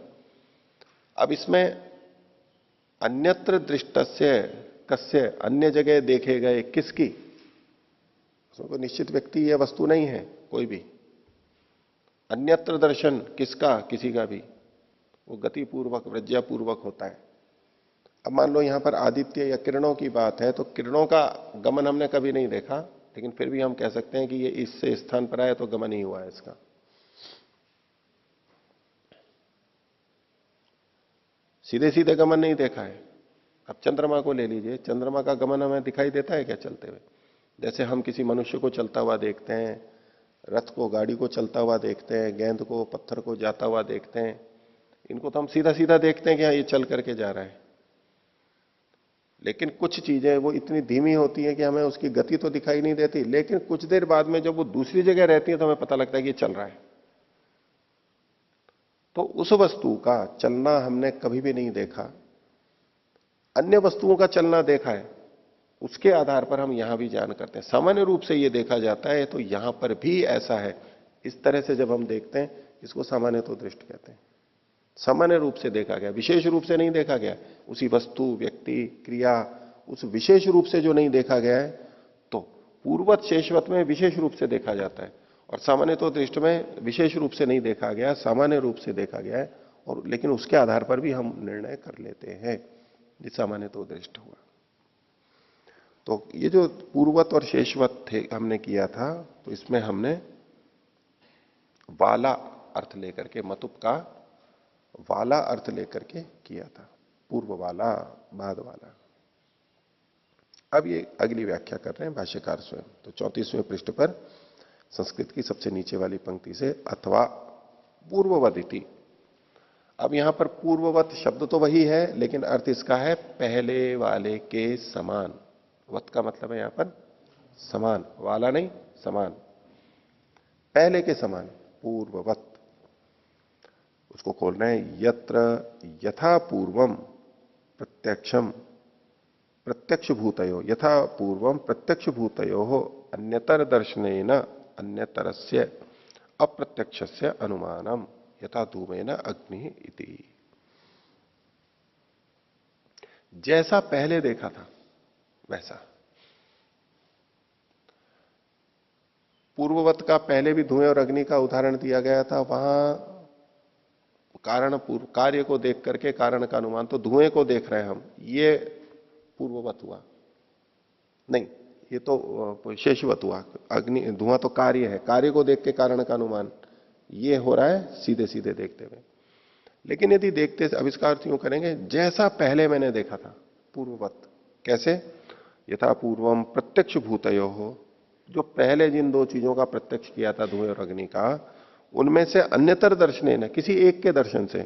अब इसमें अन्यत्र दृष्टस्य कस्य, अन्य जगह देखे गए किसकी, उसमें कोई निश्चित व्यक्ति या वस्तु नहीं है कोई भी। अन्यत्र दर्शन किसका, किसी का भी, वो गति पूर्वक व्रज्या पूर्वक होता है। अब मान लो यहां पर आदित्य या किरणों की बात है, तो किरणों का गमन हमने कभी नहीं देखा, लेकिन फिर भी हम कह सकते हैं कि ये इससे स्थान पर आए तो गमन ही हुआ है इसका। सीधे सीधे गमन नहीं देखा है। अब चंद्रमा को ले लीजिए, चंद्रमा का गमन हमें दिखाई देता है क्या चलते हुए? जैसे हम किसी मनुष्य को चलता हुआ देखते हैं, रथ को, गाड़ी को चलता हुआ देखते हैं, गेंद को, पत्थर को जाता हुआ देखते हैं, इनको तो हम सीधा सीधा देखते हैं कि हाँ ये चल करके जा रहा है। लेकिन कुछ चीजें वो इतनी धीमी होती हैं कि हमें उसकी गति तो दिखाई नहीं देती, लेकिन कुछ देर बाद में जब वो दूसरी जगह रहती है तो हमें पता लगता है कि ये चल रहा है। तो उस वस्तु का चलना हमने कभी भी नहीं देखा, अन्य वस्तुओं का चलना देखा है, उसके आधार पर हम यहां भी ज्ञान करते हैं। सामान्य रूप से ये देखा जाता है, तो यहां पर भी ऐसा है। इस तरह से जब हम देखते हैं, इसको सामान्य तो दृष्ट कहते हैं। सामान्य रूप से देखा गया, विशेष रूप से नहीं देखा गया। उसी वस्तु, व्यक्ति, क्रिया, उस विशेष रूप से जो नहीं देखा गया है, तो पूर्ववत शेषवत में विशेष रूप से देखा जाता है, और सामान्य तो दृष्ट में विशेष रूप से नहीं देखा गया, सामान्य रूप से देखा गया है, और लेकिन उसके आधार पर भी हम निर्णय कर लेते हैं, ये सामान्य तो दृष्ट हुआ। तो ये जो पूर्ववत और शेषवत थे हमने किया था, तो इसमें हमने वाला अर्थ लेकर के, मतुप का वाला अर्थ लेकर के किया था, पूर्व वाला, बाद वाला। अब ये अगली व्याख्या कर रहे हैं भाष्यकार स्वयं। तो 34वें पृष्ठ पर संस्कृत की सबसे नीचे वाली पंक्ति से, अथवा पूर्ववदिति। अब यहां पर पूर्ववत शब्द तो वही है, लेकिन अर्थ इसका है पहले वाले के समान। वत का मतलब है यहां पर समान, वाला नहीं, समान, पहले के समान, पूर्ववत। उसको खोल रहे हैं, यत्र यथा पूर्वम प्रत्यक्षम प्रत्यक्ष भूतयो, यथा पूर्वम प्रत्यक्ष भूतयो अन्यतर दर्शनेन अन्यतरस्य अप्रत्यक्षस्य अनुमानम यथा धूमेन अग्नि इति। जैसा पहले देखा था वैसा। पूर्ववत का पहले भी धुएं और अग्नि का उदाहरण दिया गया था, वहां कारण पूर्व कार्य को देख करके कारण का अनुमान। तो धुएं को देख रहे हैं हम, ये पूर्ववत हुआ नहीं, ये तो शेषवत हुआ। अग्नि, धुआं तो कार्य है, कार्य को देख के कारण का अनुमान ये हो रहा है सीधे सीधे देखते हुए। लेकिन यदि देखते, अब इसका अर्थ यूं करेंगे, जैसा पहले मैंने देखा था पूर्ववत। कैसे? यथा पूर्वम प्रत्यक्ष भूतयो हो, जो पहले जिन दो चीजों का प्रत्यक्ष किया था, धुएं और अग्नि का, उनमें से अन्यतर दर्शने न, किसी एक के दर्शन से,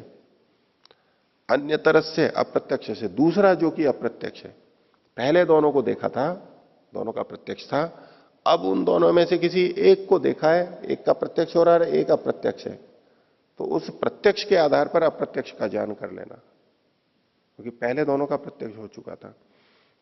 अन्यतर से अप्रत्यक्ष से, दूसरा जो कि अप्रत्यक्ष है। पहले दोनों को देखा था, दोनों का प्रत्यक्ष था, अब उन दोनों में से किसी एक को देखा है, एक का प्रत्यक्ष हो रहा है, एक अप्रत्यक्ष है। तो उस प्रत्यक्ष के आधार पर अप्रत्यक्ष का ज्ञान कर लेना, क्योंकि पहले दोनों का प्रत्यक्ष हो चुका था।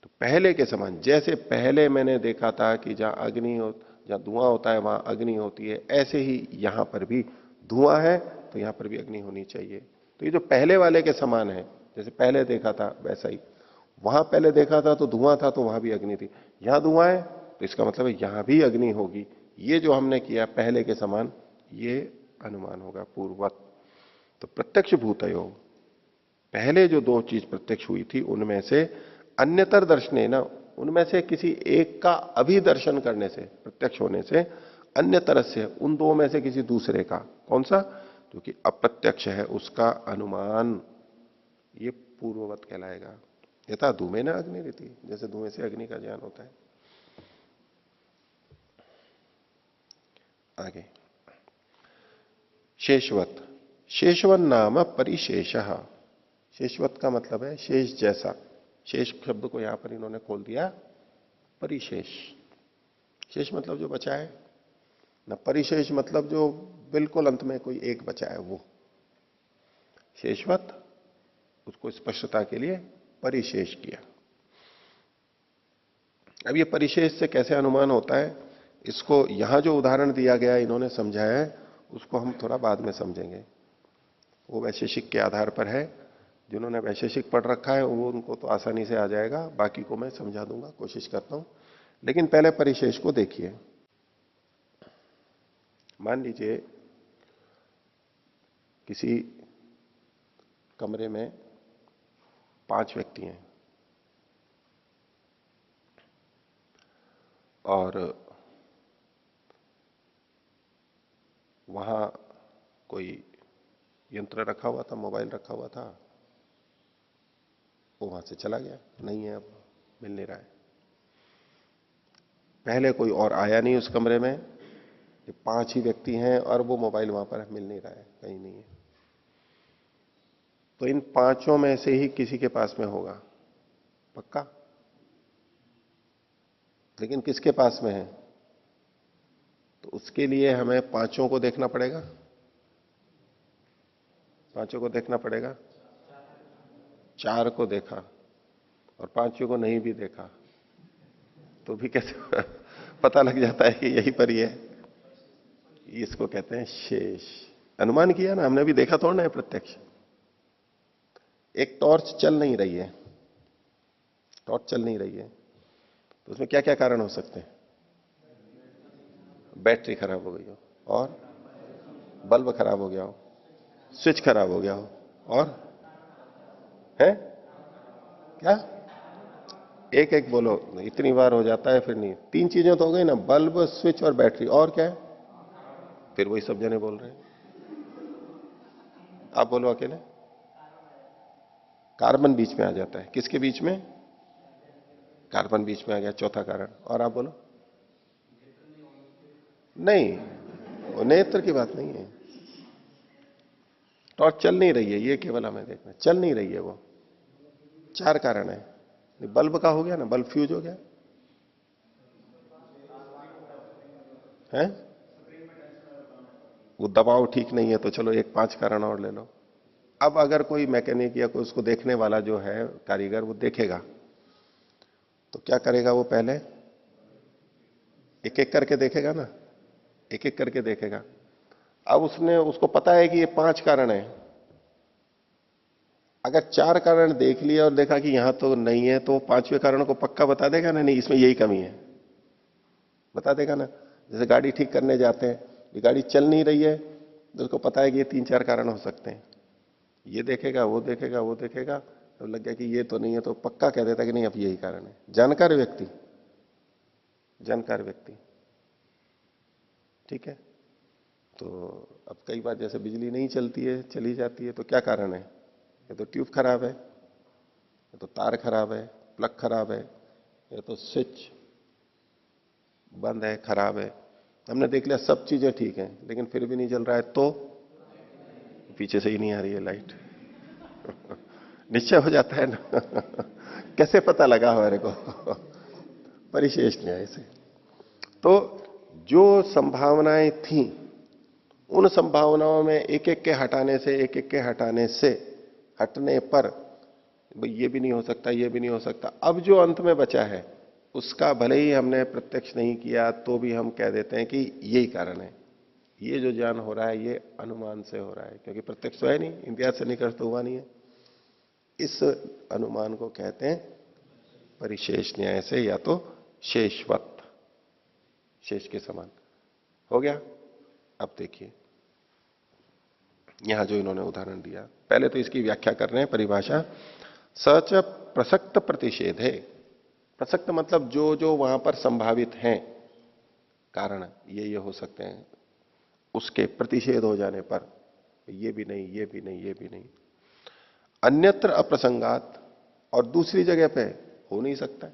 तो पहले के समान, जैसे पहले मैंने देखा था कि जहां धुआं होता है वहां अग्नि होती है, ऐसे ही यहां पर भी धुआं है तो यहां पर भी अग्नि होनी चाहिए। तो ये जो पहले वाले के समान है, जैसे पहले देखा था वैसा ही, वहां पहले देखा था तो धुआं था तो वहां भी अग्नि थी, यहां धुआं है तो इसका मतलब है यहां भी अग्नि होगी। ये जो हमने किया पहले के समान, ये अनुमान होगा पूर्ववत। तो प्रत्यक्ष भूतयोग, पहले जो दो चीज प्रत्यक्ष हुई थी उनमें से अन्यतर दर्शने ना, उनमें से किसी एक का अभिदर्शन करने से, प्रत्यक्ष होने से, अन्य तरह से उन दो में से किसी दूसरे का, कौन सा, जो कि अप्रत्यक्ष है, उसका अनुमान, ये पूर्ववत कहलाएगा। यथा धूमे न अग्नि रीति, जैसे धुएं से अग्नि का ज्ञान होता है। आगे शेषवत, शेषवन नाम परिशेष, शेषवत का मतलब है शेष जैसा। शेष शब्द को यहां पर इन्होंने खोल दिया परिशेष। शेष मतलब जो बचा है ना, परिशेष मतलब जो बिल्कुल अंत में कोई एक बचा है वो। शेषवत, उसको स्पष्टता के लिए परिशेष किया। अब ये परिशेष से कैसे अनुमान होता है, इसको यहां जो उदाहरण दिया गया इन्होंने समझाया है, उसको हम थोड़ा बाद में समझेंगे। वो वैशेषिक के आधार पर है, जिन्होंने वैशेषिक पढ़ रखा है वो, उनको तो आसानी से आ जाएगा, बाकी को मैं समझा दूंगा, कोशिश करता हूं। लेकिन पहले परिशेष को देखिए। मान लीजिए किसी कमरे में 5 व्यक्ति हैं और वहां कोई यंत्र रखा हुआ था, मोबाइल रखा हुआ था, वो वहां से चला गया, नहीं है, अब मिल नहीं रहा है। पहले कोई और आया नहीं उस कमरे में, ये 5 ही व्यक्ति हैं और वो मोबाइल वहां पर मिल नहीं रहा है, कहीं नहीं है। तो इन 5 में से ही किसी के पास में होगा, पक्का। लेकिन किसके पास में है, तो उसके लिए हमें 5 को देखना पड़ेगा, 5 को देखना पड़ेगा। 4 को देखा और 5 को नहीं भी देखा तो भी कैसे पता लग जाता है कि यही पर ही है। इसको कहते हैं शेष। अनुमान किया ना हमने, भी देखा थोड़ा ना है प्रत्यक्ष। एक टॉर्च चल नहीं रही है, टॉर्च चल नहीं रही है, तो उसमें क्या क्या कारण हो सकते हैं। बैटरी खराब हो गई हो, और बल्ब खराब हो गया हो, स्विच खराब हो गया हो, और है क्या, एक एक बोलो, इतनी बार हो जाता है फिर नहीं। 3 चीजें तो हो गई ना, बल्ब, स्विच और बैटरी, और क्या है, फिर वही सब जने बोल रहे हैं। आप बोलो अकेले। कार्बन बीच में आ जाता है, किसके बीच में, कार्बन बीच में आ गया, चौथा कारण। और आप बोलो। नहीं, वो नेत्र की बात नहीं है, टॉर्च चल नहीं रही है, ये केवल हमें देखना, चल नहीं रही है वो। 4 कारण है। बल्ब का हो गया ना, बल्ब फ्यूज हो गया है, वो दबाव ठीक नहीं है, तो चलो एक 5 कारण और ले लो। अब अगर कोई मैकेनिक या कोई उसको देखने वाला जो है कारीगर, वो देखेगा तो क्या करेगा, वो पहले एक एक करके देखेगा ना, एक एक करके देखेगा। अब उसको पता है कि ये 5 कारण है। अगर 4 कारण देख लिया और देखा कि यहां तो नहीं है, तो 5वें कारण को पक्का बता देगा ना, नहीं इसमें यही कमी है, बता देगा ना। जैसे गाड़ी ठीक करने जाते हैं, ये गाड़ी चल नहीं रही है, तो उसको पता है कि ये 3-4 कारण हो सकते हैं। ये देखेगा, वो देखेगा, वो देखेगा, तो लग गया कि ये तो नहीं है, तो पक्का कह देता कि नहीं अब यही कारण है। जानकार व्यक्ति, जानकार व्यक्ति, ठीक है। तो अब कई बार जैसे बिजली नहीं चलती है, चली जाती है, तो क्या कारण है, या तो ट्यूब खराब है, या तो तार खराब है, प्लग खराब है, या तो स्विच बंद है, खराब है। हमने देख लिया सब चीजें ठीक हैं, लेकिन फिर भी नहीं चल रहा है, तो पीछे से ही नहीं आ रही है लाइट। निश्चय हो जाता है ना। कैसे पता लगा हमारे को। परिशेष न्याय से। तो जो संभावनाएं थी, उन संभावनाओं में एक एक के हटाने से, एक एक के हटाने से, हटने पर भाई ये भी नहीं हो सकता, ये भी नहीं हो सकता। अब जो अंत में बचा है उसका भले ही हमने प्रत्यक्ष नहीं किया तो भी हम कह देते हैं कि यही कारण है, ये जो ज्ञान हो रहा है ये अनुमान से हो रहा है, क्योंकि प्रत्यक्ष तो है नहीं, इंद्रिया से निकट तो हुआ नहीं है। इस अनुमान को कहते हैं परिशेष न्याय से, या तो शेषवत, शेष के समान। हो गया। अब देखिए यहां जो इन्होंने उदाहरण दिया, पहले तो इसकी व्याख्या कर रहे हैं, परिभाषा। सच प्रसक्त प्रतिषेध है। प्रसक्त मतलब जो जो वहां पर संभावित हैं कारण, ये हो सकते हैं, उसके प्रतिषेध हो जाने पर ये भी नहीं, ये भी नहीं, ये भी नहीं। अन्यत्र अप्रसंगात, और दूसरी जगह पे हो नहीं सकता है।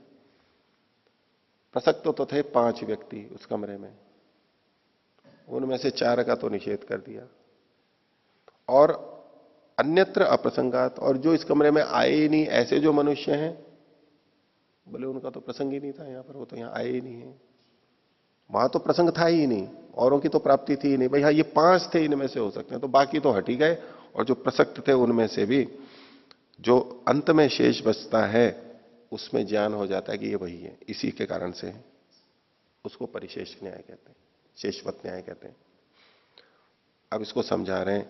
प्रसक्त तो थे 5 व्यक्ति उस कमरे में, उनमें से 4 का तो निषेध कर दिया। और अन्यत्र अप्रसंगात, और जो इस कमरे में आए ही नहीं, ऐसे जो मनुष्य हैं, बोले उनका तो प्रसंग ही नहीं था यहां पर, वो तो यहां आए ही नहीं है, वहां तो प्रसंग था ही नहीं, औरों की तो प्राप्ति थी ही नहीं। भाई हाँ, ये 5 थे, इनमें से हो सकते हैं, तो बाकी तो हट ही गए। और जो प्रसक्त थे उनमें से भी जो अंत में शेष बचता है उसमें ज्ञान हो जाता है कि ये वही है, इसी के कारण से है। उसको परिशेष न्याय कहते हैं, शेषवत न्याय कहते हैं। अब इसको समझा रहे हैं।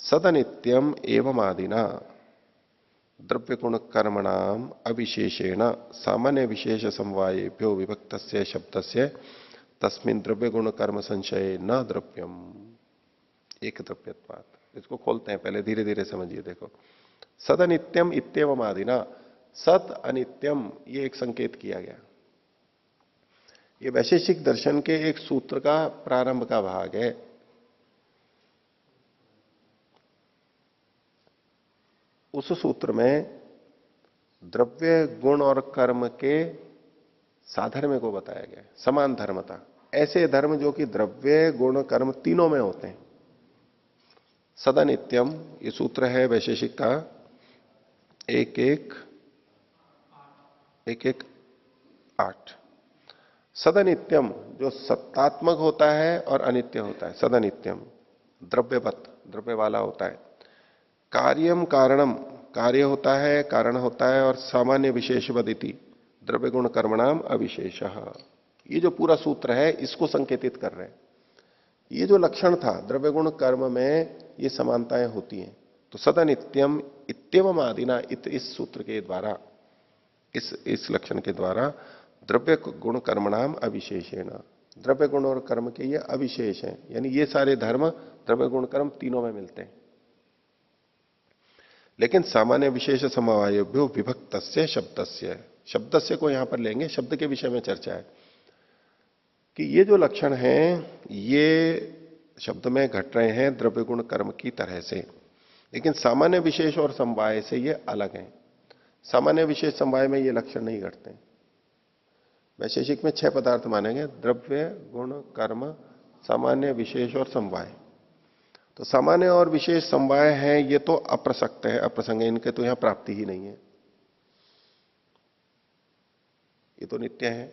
सदनित्यम एवं आदिना द्रव्य गुण कर्मणाम अविशेषेण सामान्य विशेष समवायेभ्यो विभक्त शब्द से तस्मिन् द्रव्य गुण कर्म संशय न द्रव्यम एक द्रव्यत्वात्। इसको खोलते हैं, पहले धीरे धीरे समझिए। देखो, सदनित्यम इत्येवम आदिना, सत अनित्यम, ये एक संकेत किया गया। ये वैशेषिक दर्शन के एक सूत्र का प्रारंभ का भाग है। उस सूत्र में द्रव्य गुण और कर्म के साधर्म्य को बताया गया है, समान धर्मता। ऐसे धर्म जो कि द्रव्य गुण कर्म तीनों में होते हैं। सदा नित्यम, ये सूत्र है वैशेषिक का 1:1:8। सदा नित्यम जो सत्तात्मक होता है और अनित्य होता है, सदा नित्यम द्रव्यवत, द्रव्य वाला होता है। कार्यम कारणम, कार्य होता है, कारण होता है, और सामान्य विशेषवदिति द्रव्य गुण कर्मणाम अविशेष। ये जो पूरा सूत्र है इसको संकेतित कर रहे हैं। ये जो लक्षण था द्रव्य गुण कर्म में, ये समानताएं होती हैं। तो सदा नित्यम इत्यवम आदिना, इस सूत्र के द्वारा, इस लक्षण के द्वारा द्रव्य गुण कर्मणाम अविशेषेण, द्रव्य गुण और कर्म के ये अविशेष हैं, यानी ये सारे धर्म द्रव्य गुण कर्म तीनों में मिलते हैं। लेकिन सामान्य विशेष समवायभ्यो विभक्तस्य शब्दस्य, शब्दस्य को यहां पर लेंगे, शब्द के विषय में चर्चा है कि ये जो लक्षण हैं ये शब्द में घट रहे हैं द्रव्य गुण कर्म की तरह से, लेकिन सामान्य विशेष और समवाय से ये अलग हैं। सामान्य विशेष समवाय में ये लक्षण नहीं घटते। वैशेषिक में 6 पदार्थ मानेंगे, द्रव्य गुण कर्म सामान्य विशेष और समवाय। तो सामान्य और विशेष समवाय है, ये तो अप्रसक्त है, अप्रसंग है, इनके तो यहां प्राप्ति ही नहीं है। ये तो नित्य है,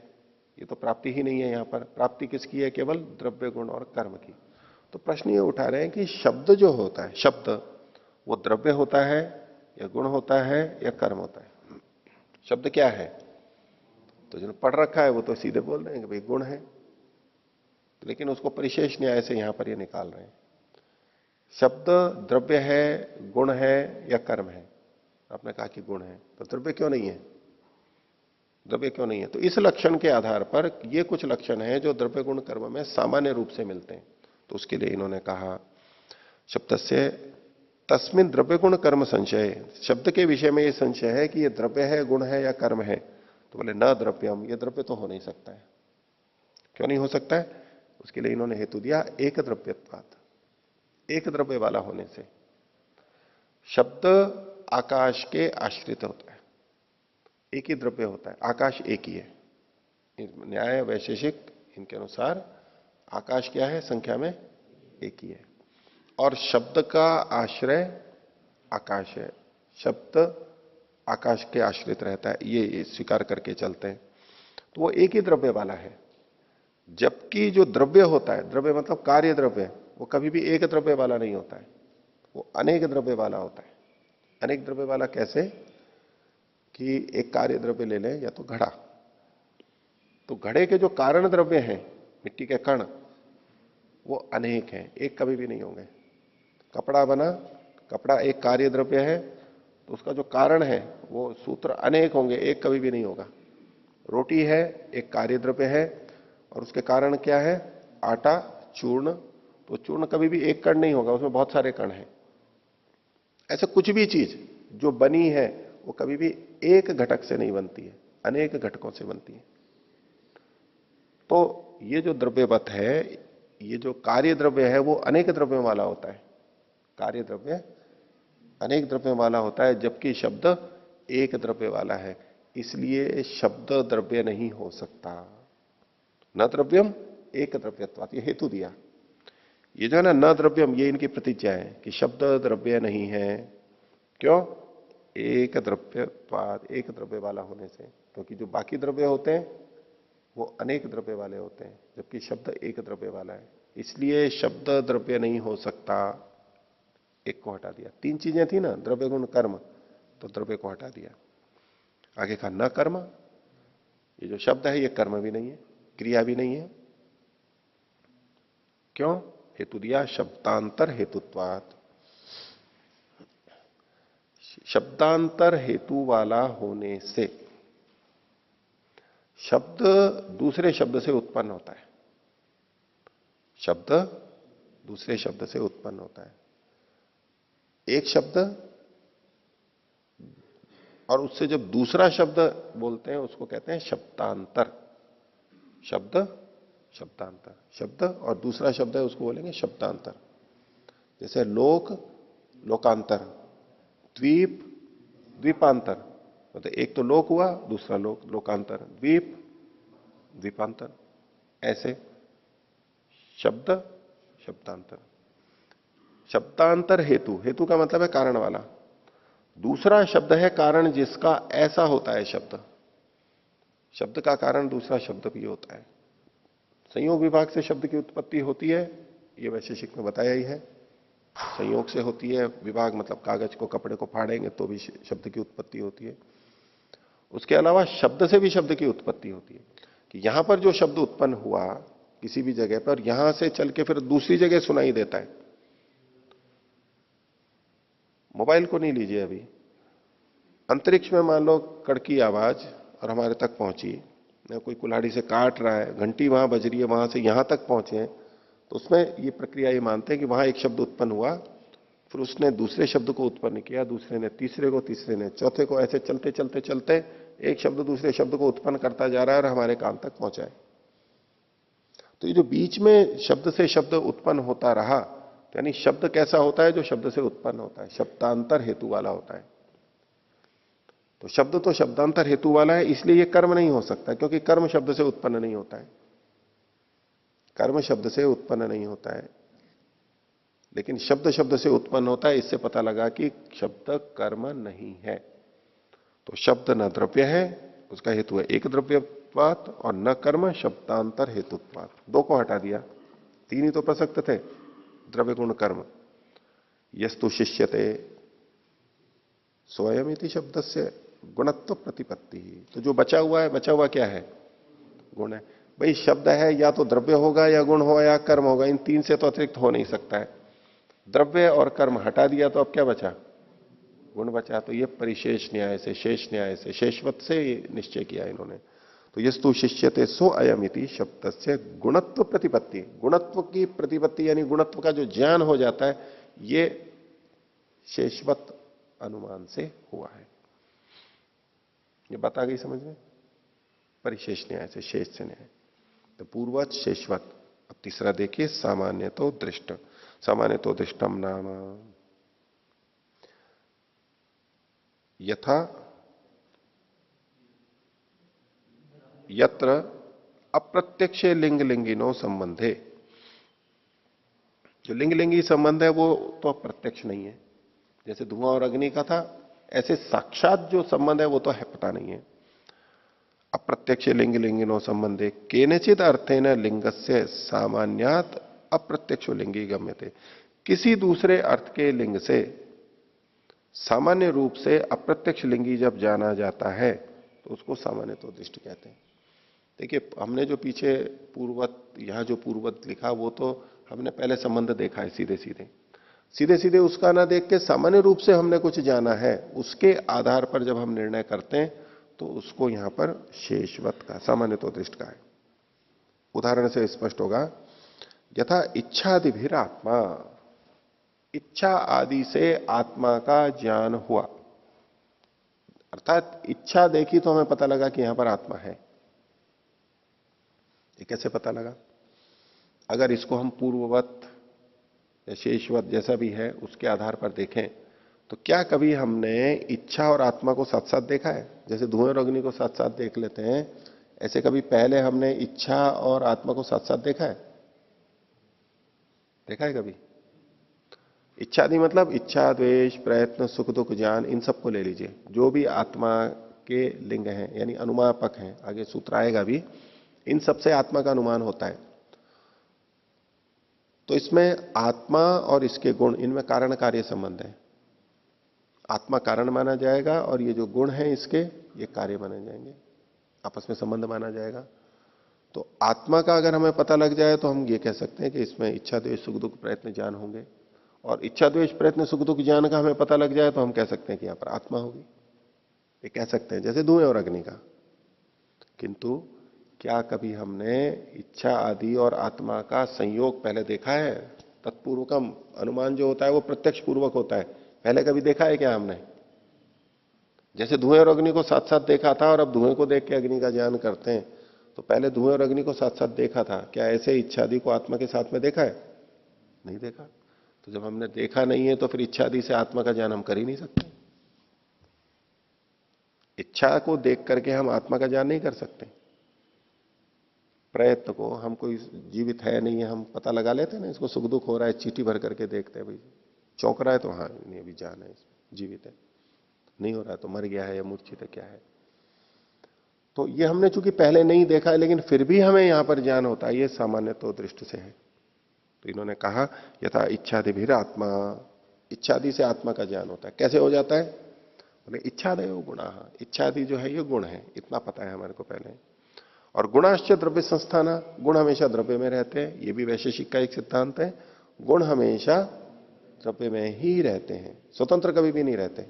ये तो प्राप्ति ही नहीं है। यहां पर प्राप्ति किसकी है? केवल द्रव्य गुण और कर्म की। तो प्रश्न ये उठा रहे हैं कि शब्द जो होता है, शब्द वो द्रव्य होता है या गुण होता है या कर्म होता है? शब्द क्या है? तो जिन्होंने पढ़ रखा है वो तो सीधे बोल रहे हैं कि भाई गुण है, लेकिन उसको परिशेष न्याय से यहां पर ये निकाल रहे हैं। शब्द द्रव्य है, गुण है या कर्म है? आपने कहा कि गुण है, तो द्रव्य क्यों नहीं है? द्रव्य क्यों नहीं है? तो इस लक्षण के आधार पर ये कुछ लक्षण हैं जो द्रव्य गुण कर्म में सामान्य रूप से मिलते हैं। तो उसके लिए इन्होंने कहा शब्द से तस्मिन द्रव्य गुण कर्म संशय, शब्द के विषय में ये संशय है कि ये द्रव्य है, गुण है या कर्म है। तो बोले न द्रव्यम, ये द्रव्य तो हो नहीं सकता है। क्यों नहीं हो सकता है? उसके लिए इन्होंने हेतु दिया एक द्रव्यत्वात्, एक द्रव्य वाला होने से। शब्द आकाश के आश्रित होता है, एक ही द्रव्य होता है, आकाश एक ही है। न्याय वैशेषिक इनके अनुसार आकाश क्या है? संख्या में एक ही है, और शब्द का आश्रय आकाश है, शब्द आकाश के आश्रित रहता है, ये स्वीकार करके चलते हैं। तो वो एक ही द्रव्य वाला है। जबकि जो द्रव्य होता है, द्रव्य मतलब कार्य द्रव्य, वो कभी भी एक द्रव्य वाला नहीं होता है, वो अनेक द्रव्य वाला होता है। अनेक द्रव्य वाला कैसे? कि एक कार्य द्रव्य ले लें या तो घड़ा, तो घड़े के जो कारण द्रव्य हैं, मिट्टी के कण, वो अनेक हैं, एक कभी भी नहीं होंगे। कपड़ा बना, कपड़ा एक कार्य द्रव्य है, तो उसका जो कारण है वो सूत्र अनेक होंगे, एक कभी भी नहीं होगा। रोटी है, एक कार्य द्रव्य है, और उसके कारण क्या है? आटा, चूर्ण, तो चूर्ण कभी भी एक कण नहीं होगा, उसमें बहुत सारे कण हैं। ऐसे कुछ भी चीज जो बनी है वो कभी भी एक घटक से नहीं बनती है, अनेक घटकों से बनती है। तो ये जो द्रव्यवत है, ये जो कार्य द्रव्य है वो अनेक द्रव्यों वाला होता है। कार्य द्रव्य अनेक द्रव्यों वाला होता है, जबकि शब्द एक द्रव्य वाला है। इसलिए शब्द द्रव्य नहीं हो सकता। न द्रव्यम एक द्रव्यत्वात्, ये हेतु दिया। ये जो है ना, न द्रव्यम, ये इनकी प्रतिज्ञा है कि शब्द द्रव्य नहीं है। क्यों? एक द्रव्यत्वात्, एक द्रव्य वाला होने से। क्योंकि जो बाकी द्रव्य होते हैं वो अनेक द्रव्य वाले होते हैं, जबकि शब्द एक द्रव्य वाला है। इसलिए शब्द द्रव्य नहीं हो सकता। एक को हटा दिया। तीन चीजें थी ना, द्रव्य गुण कर्म, तो द्रव्य को हटा दिया। आगे कहा न कर्म, ये जो शब्द है ये कर्म भी नहीं है, क्रिया भी नहीं है। क्यों? हेतु दिया शब्दांतर हेतुत्वात्। शब्दांतर हेतु वाला होने से शब्द दूसरे शब्द से उत्पन्न होता है। शब्द दूसरे शब्द से उत्पन्न होता है। एक शब्द और उससे जब दूसरा शब्द बोलते हैं उसको कहते हैं शब्दांतर। शब्द शब्दांतर, शब्द और दूसरा शब्द है उसको बोलेंगे शब्दांतर। जैसे लोक लोकांतर, द्वीप द्वीपांतर, मतलब एक तो लोक हुआ, दूसरा लोक लोकांतर, द्वीप द्वीपांतर। ऐसे शब्द शब्दांतर। शब्दांतर हेतु, हेतु का मतलब है कारण वाला। दूसरा शब्द है कारण जिसका ऐसा होता है शब्द। शब्द का कारण दूसरा शब्द भी होता है। संयोग विभाग से शब्द की उत्पत्ति होती है, ये वैशेषिक में बताया ही है। संयोग से होती है, विभाग मतलब कागज को, कपड़े को फाड़ेंगे तो भी शब्द की उत्पत्ति होती है। उसके अलावा शब्द से भी शब्द की उत्पत्ति होती है, कि यहां पर जो शब्द उत्पन्न हुआ किसी भी जगह पर, यहां से चल के फिर दूसरी जगह सुनाई देता है। मोबाइल को नहीं लीजिए अभी, अंतरिक्ष में मान लो कड़की आवाज और हमारे तक पहुंची, कोई कुल्हाड़ी से काट रहा है, घंटी वहां बज रही है, वहां से यहां तक पहुंचे, तो उसमें ये प्रक्रिया ये मानते हैं कि वहां एक शब्द उत्पन्न हुआ, फिर उसने दूसरे शब्द को उत्पन्न किया, दूसरे ने तीसरे को, तीसरे ने चौथे को, ऐसे चलते चलते चलते एक शब्द दूसरे शब्द को उत्पन्न करता जा रहा है और हमारे कान तक पहुंचा है। तो ये जो बीच में शब्द से शब्द उत्पन्न होता रहा, तो यानी शब्द कैसा होता है? जो शब्द से उत्पन्न होता है, शब्दांतर हेतु वाला होता है। तो शब्द तो शब्दांतर हेतु वाला है, इसलिए यह कर्म नहीं हो सकता, क्योंकि कर्म शब्द से उत्पन्न नहीं होता है। कर्म शब्द से उत्पन्न नहीं होता है, लेकिन शब्द शब्द से उत्पन्न होता है। इससे पता लगा कि शब्द कर्म नहीं है। तो शब्द न द्रव्य है, उसका हेतु है एक द्रव्यत्वात्, और न कर्म शब्दांतर हेतुत्वात्। दो को हटा दिया, तीन ही तो प्रसक्त थे, द्रव्य गुण कर्म। यस्तु शिष्यते स्वयं इति शब्द से गुणत्व प्रतिपत्ति। तो जो बचा हुआ है, बचा हुआ क्या है? गुण है। भाई शब्द है, या तो द्रव्य होगा या गुण होगा या कर्म होगा, इन तीन से तो अतिरिक्त हो नहीं सकता है। द्रव्य और कर्म हटा दिया तो अब क्या बचा? गुण बचा। तो ये परिशेष न्याय से, शेष न्याय से, शेषवत से निश्चय किया इन्होंने। तो यस्तु शिष्यते सो अयमिति शब्द से गुणत्व प्रतिपत्ति, गुणत्व की प्रतिपत्ति यानी गुणत्व का जो ज्ञान हो जाता है, ये शेषवत अनुमान से हुआ है। ये बात आ गई समझ में? परिशेष न्याय से, शेष से न्याय। तो पूर्वज शेषवत। अब तीसरा देखिए, सामान्य तो दृष्ट। सामान्य तो दृष्टम नाम यथा यत्र अप्रत्यक्ष लिंग लिंगिनो संबंधे। जो लिंग लिंगी संबंध है वो तो अप्रत्यक्ष नहीं है, जैसे धुआं और अग्नि का था, ऐसे साक्षात जो संबंध है वो तो है पता नहीं है। अप्रत्यक्ष लिंग लिंगिनो संबंधे केनचित अर्थेन लिंगस्य सामान्यात अप्रत्यक्षो लिंगी गम्यते। किसी दूसरे अर्थ के लिंग से सामान्य रूप से अप्रत्यक्ष लिंगी जब जाना जाता है तो उसको सामान्य तो दृष्ट कहते हैं। देखिए, हमने जो पीछे पूर्वत, यहां जो पूर्वत लिखा वो तो हमने पहले संबंध देखा है सीधे सीधे। सीधे सीधे उसका ना देख के सामान्य रूप से हमने कुछ जाना है, उसके आधार पर जब हम निर्णय करते हैं तो उसको यहां पर शेषवत का, सामान्य तो दृष्ट का है। उदाहरण से स्पष्ट होगा, यथा इच्छादिभिर आत्मा, इच्छा आदि से आत्मा का ज्ञान हुआ। अर्थात इच्छा देखी तो हमें पता लगा कि यहां पर आत्मा है। ये कैसे पता लगा? अगर इसको हम पूर्ववत या शेषवत जैसा भी है उसके आधार पर देखें तो क्या कभी हमने इच्छा और आत्मा को साथ साथ देखा है? जैसे धुएं और अग्नि को साथ साथ देख लेते हैं, ऐसे कभी पहले हमने इच्छा और आत्मा को साथ साथ देखा है? देखा है कभी? इच्छादि मतलब इच्छा, द्वेष, प्रयत्न, सुख दुख, ज्ञान, इन सबको ले लीजिए। जो भी आत्मा के लिंग हैं यानी अनुमापक हैं, आगे सूत्र आएगा भी, इन सबसे आत्मा का अनुमान होता है। तो इसमें आत्मा और इसके गुण, इनमें कारण कार्य संबंध है। आत्मा कारण माना जाएगा और ये जो गुण हैं इसके, ये कार्य माने जाएंगे, आपस में संबंध माना जाएगा। तो आत्मा का अगर हमें पता लग जाए तो हम ये कह सकते हैं कि इसमें इच्छा, द्वेष, सुख दुख, प्रयत्न, ज्ञान होंगे। और इच्छा, द्वेष, प्रयत्न, सुख दुख, ज्ञान का हमें पता लग जाए तो हम कह सकते हैं कि यहां पर आत्मा होगी। ये कह सकते हैं जैसे धुएं और अग्नि का। किंतु क्या कभी हमने इच्छा आदि और आत्मा का संयोग पहले देखा है? तत्पूर्वकम अनुमान जो होता है वो प्रत्यक्ष पूर्वक होता है। पहले कभी देखा है क्या हमने? जैसे धुएं और अग्नि को साथ साथ देखा था और अब धुएं को देख के अग्नि का ज्ञान करते हैं, तो पहले धुएं और अग्नि को साथ साथ देखा था, क्या ऐसे इच्छा आदि को आत्मा के साथ में देखा है? नहीं देखा। तो जब हमने देखा नहीं है तो फिर इच्छा आदि से आत्मा का ज्ञान हम कर ही नहीं सकते। इच्छा को देख करके हम आत्मा का ज्ञान नहीं कर सकते। प्रयत्न को हम, कोई जीवित है नहीं है, हम पता लगा लेते हैं ना, इसको सुख दुख हो रहा है, चीटी भर करके देखते हैं, भाई चौंक रहा है तो हाँ नहीं अभी जान है, जीवित है, नहीं हो रहा है तो मर गया है या मूर्छित है, क्या है। तो ये हमने चूंकि पहले नहीं देखा है लेकिन फिर भी हमें यहां पर ज्ञान होता है, ये सामान्य तो दृष्टि से है। तो इन्होंने कहा यथा इच्छादिभिर आत्मा, इच्छादि से आत्मा का ज्ञान होता है। कैसे हो जाता है? बोले इच्छादयो गुणा, इच्छादि जो है ये गुण है, इतना पता है हमारे को पहले। और गुणाश्च द्रव्य संस्थाना, गुण हमेशा द्रव्य में रहते हैं, ये भी वैशेषिक का एक सिद्धांत है। गुण हमेशा द्रव्य में ही रहते हैं, स्वतंत्र कभी भी नहीं रहते।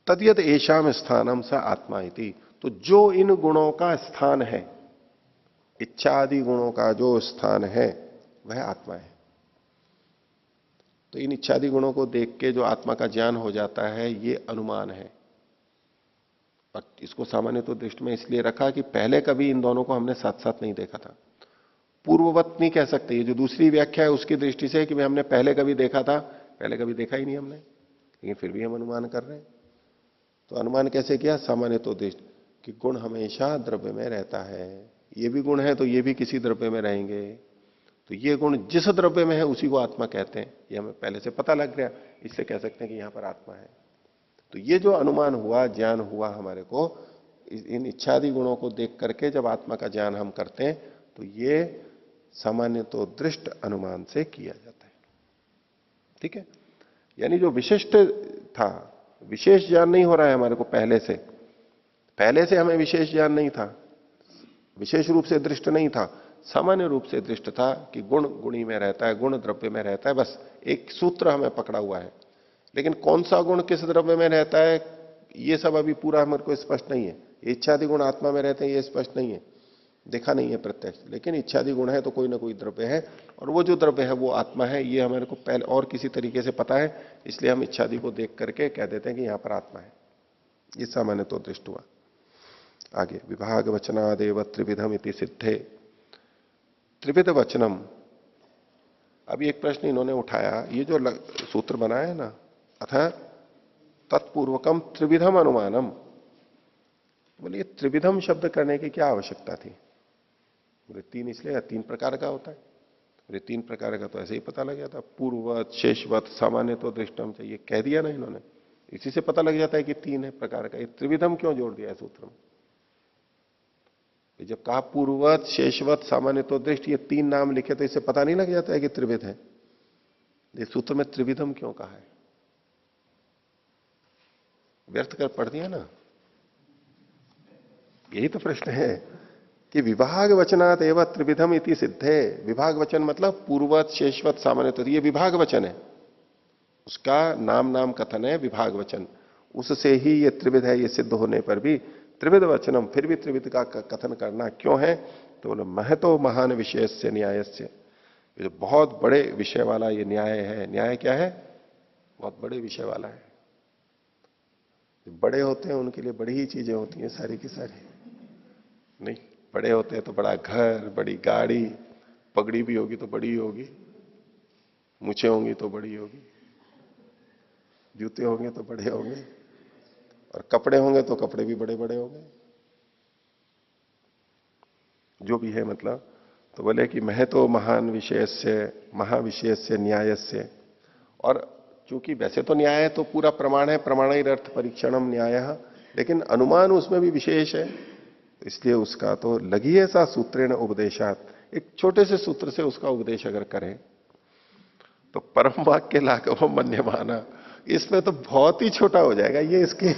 तद्यत एशाम स्थानम स आत्मा इति, तो जो इन गुणों का स्थान है, इच्छा आदि गुणों का जो स्थान है वह आत्मा है। तो इन इच्छादि गुणों को देख के जो आत्मा का ज्ञान हो जाता है ये अनुमान है। और इसको सामान्य तो दृष्टि में इसलिए रखा कि पहले कभी इन दोनों को हमने साथ साथ नहीं देखा था। पूर्ववत नहीं कह सकते, ये जो दूसरी व्याख्या है उसकी दृष्टि से कि हमने पहले कभी देखा था, पहले कभी देखा ही नहीं हमने, लेकिन फिर भी हम अनुमान कर रहे हैं। तो अनुमान कैसे किया? सामान्य तो दृष्टि कि गुण हमेशा द्रव्य में रहता है, ये भी गुण है तो ये भी किसी द्रव्य में रहेंगे, तो ये गुण जिस द्रव्य में है उसी को आत्मा कहते हैं, ये हमें पहले से पता लग गया, इससे कह सकते हैं कि यहां पर आत्मा है। तो ये जो अनुमान हुआ, ज्ञान हुआ हमारे को, इन इच्छादि गुणों को देख करके जब आत्मा का ज्ञान हम करते हैं तो ये सामान्य तो दृष्ट अनुमान से किया जाता है। ठीक है, यानी जो विशिष्ट था, विशेष ज्ञान नहीं हो रहा है हमारे को पहले से हमें विशेष ज्ञान नहीं था, विशेष रूप से दृष्ट नहीं था, सामान्य रूप से दृष्ट था कि गुण गुणी में रहता है, गुण द्रव्य में रहता है, बस एक सूत्र हमें पकड़ा हुआ है। लेकिन कौन सा गुण किस द्रव्य में रहता है ये सब अभी पूरा हमारे को स्पष्ट नहीं है। इच्छादि गुण आत्मा में रहते हैं ये स्पष्ट नहीं है, देखा नहीं है प्रत्यक्ष, लेकिन इच्छादि गुण है तो कोई ना कोई द्रव्य है, और वो जो द्रव्य है वो आत्मा है, ये हमारे को पहले और किसी तरीके से पता है, इसलिए हम इच्छादि को देख करके कह देते हैं कि यहां पर आत्मा है। ये सामान्य तो दृष्ट हुआ। आगे विभाग वचनादेव त्रिविधम इति सिद्धे, त्रिविध वचनम। अभी एक प्रश्न इन्होंने उठाया, ये जो सूत्र बनाया है ना, अथा तत्पूर्वकम त्रिविधम अनुमानम, बोलिए त्रिविधम शब्द करने की क्या आवश्यकता थी? बोले तीन इसलिए, तीन प्रकार का होता है। बोले तीन प्रकार का तो ऐसे ही पता लग गया था, पूर्ववत, शेषवत, सामान्य तो दृष्टम चाहिए, कह दिया ना इन्होंने, इसी से पता लग जाता है कि तीन है प्रकार का। ये त्रिविधम क्यों जोड़ दिया है सूत्र में? तो जब कहा पूर्ववत, शेषवत, सामान्य तो दृष्ट, ये तीन नाम लिखे तो इससे पता नहीं लग जाता है कि त्रिविध है? ये सूत्र में त्रिविधम क्यों कहा है? व्यर्थ कर पढ़ दिया ना। यही तो प्रश्न है कि विभाग वचनात् एवं त्रिविधम इति सिद्धे। विभाग वचन मतलब पूर्ववत, शेषवत, सामान्य तो, ये विभाग वचन है, उसका नाम नाम कथन है विभाग वचन, उससे ही ये त्रिविध है। ये सिद्ध होने पर भी त्रिविध वचनम, फिर भी त्रिविध का कथन करना क्यों है? तो बोले महतो महान विषय से न्याय से, ये जो बहुत बड़े विषय वाला ये न्याय है। न्याय क्या है? बहुत बड़े विषय वाला है। बड़े होते हैं उनके लिए बड़ी ही चीजें होती हैं सारी की सारी। नहीं, बड़े होते हैं तो बड़ा घर, बड़ी गाड़ी, पगड़ी भी होगी तो बड़ी होगी, मूछें होंगी तो बड़ी होगी, जूते होंगे तो बड़े होंगे, और कपड़े होंगे तो कपड़े भी बड़े बड़े होंगे, जो भी है मतलब। तो बोले कि महतो महान विषय से, महाविषय से न्याय से। और चूंकि वैसे तो न्याय तो पूरा प्रमाण है, प्रमाणैरर्थ परीक्षणम न्याय, लेकिन अनुमान उसमें भी विशेष है, तो इसलिए उसका तो लगी सा सूत्रेण उपदेशात, एक छोटे से सूत्र से उसका उपदेश अगर करें तो परम वाक्य लाघव मन्यमाना, इसमें तो बहुत ही छोटा हो जाएगा। ये इसके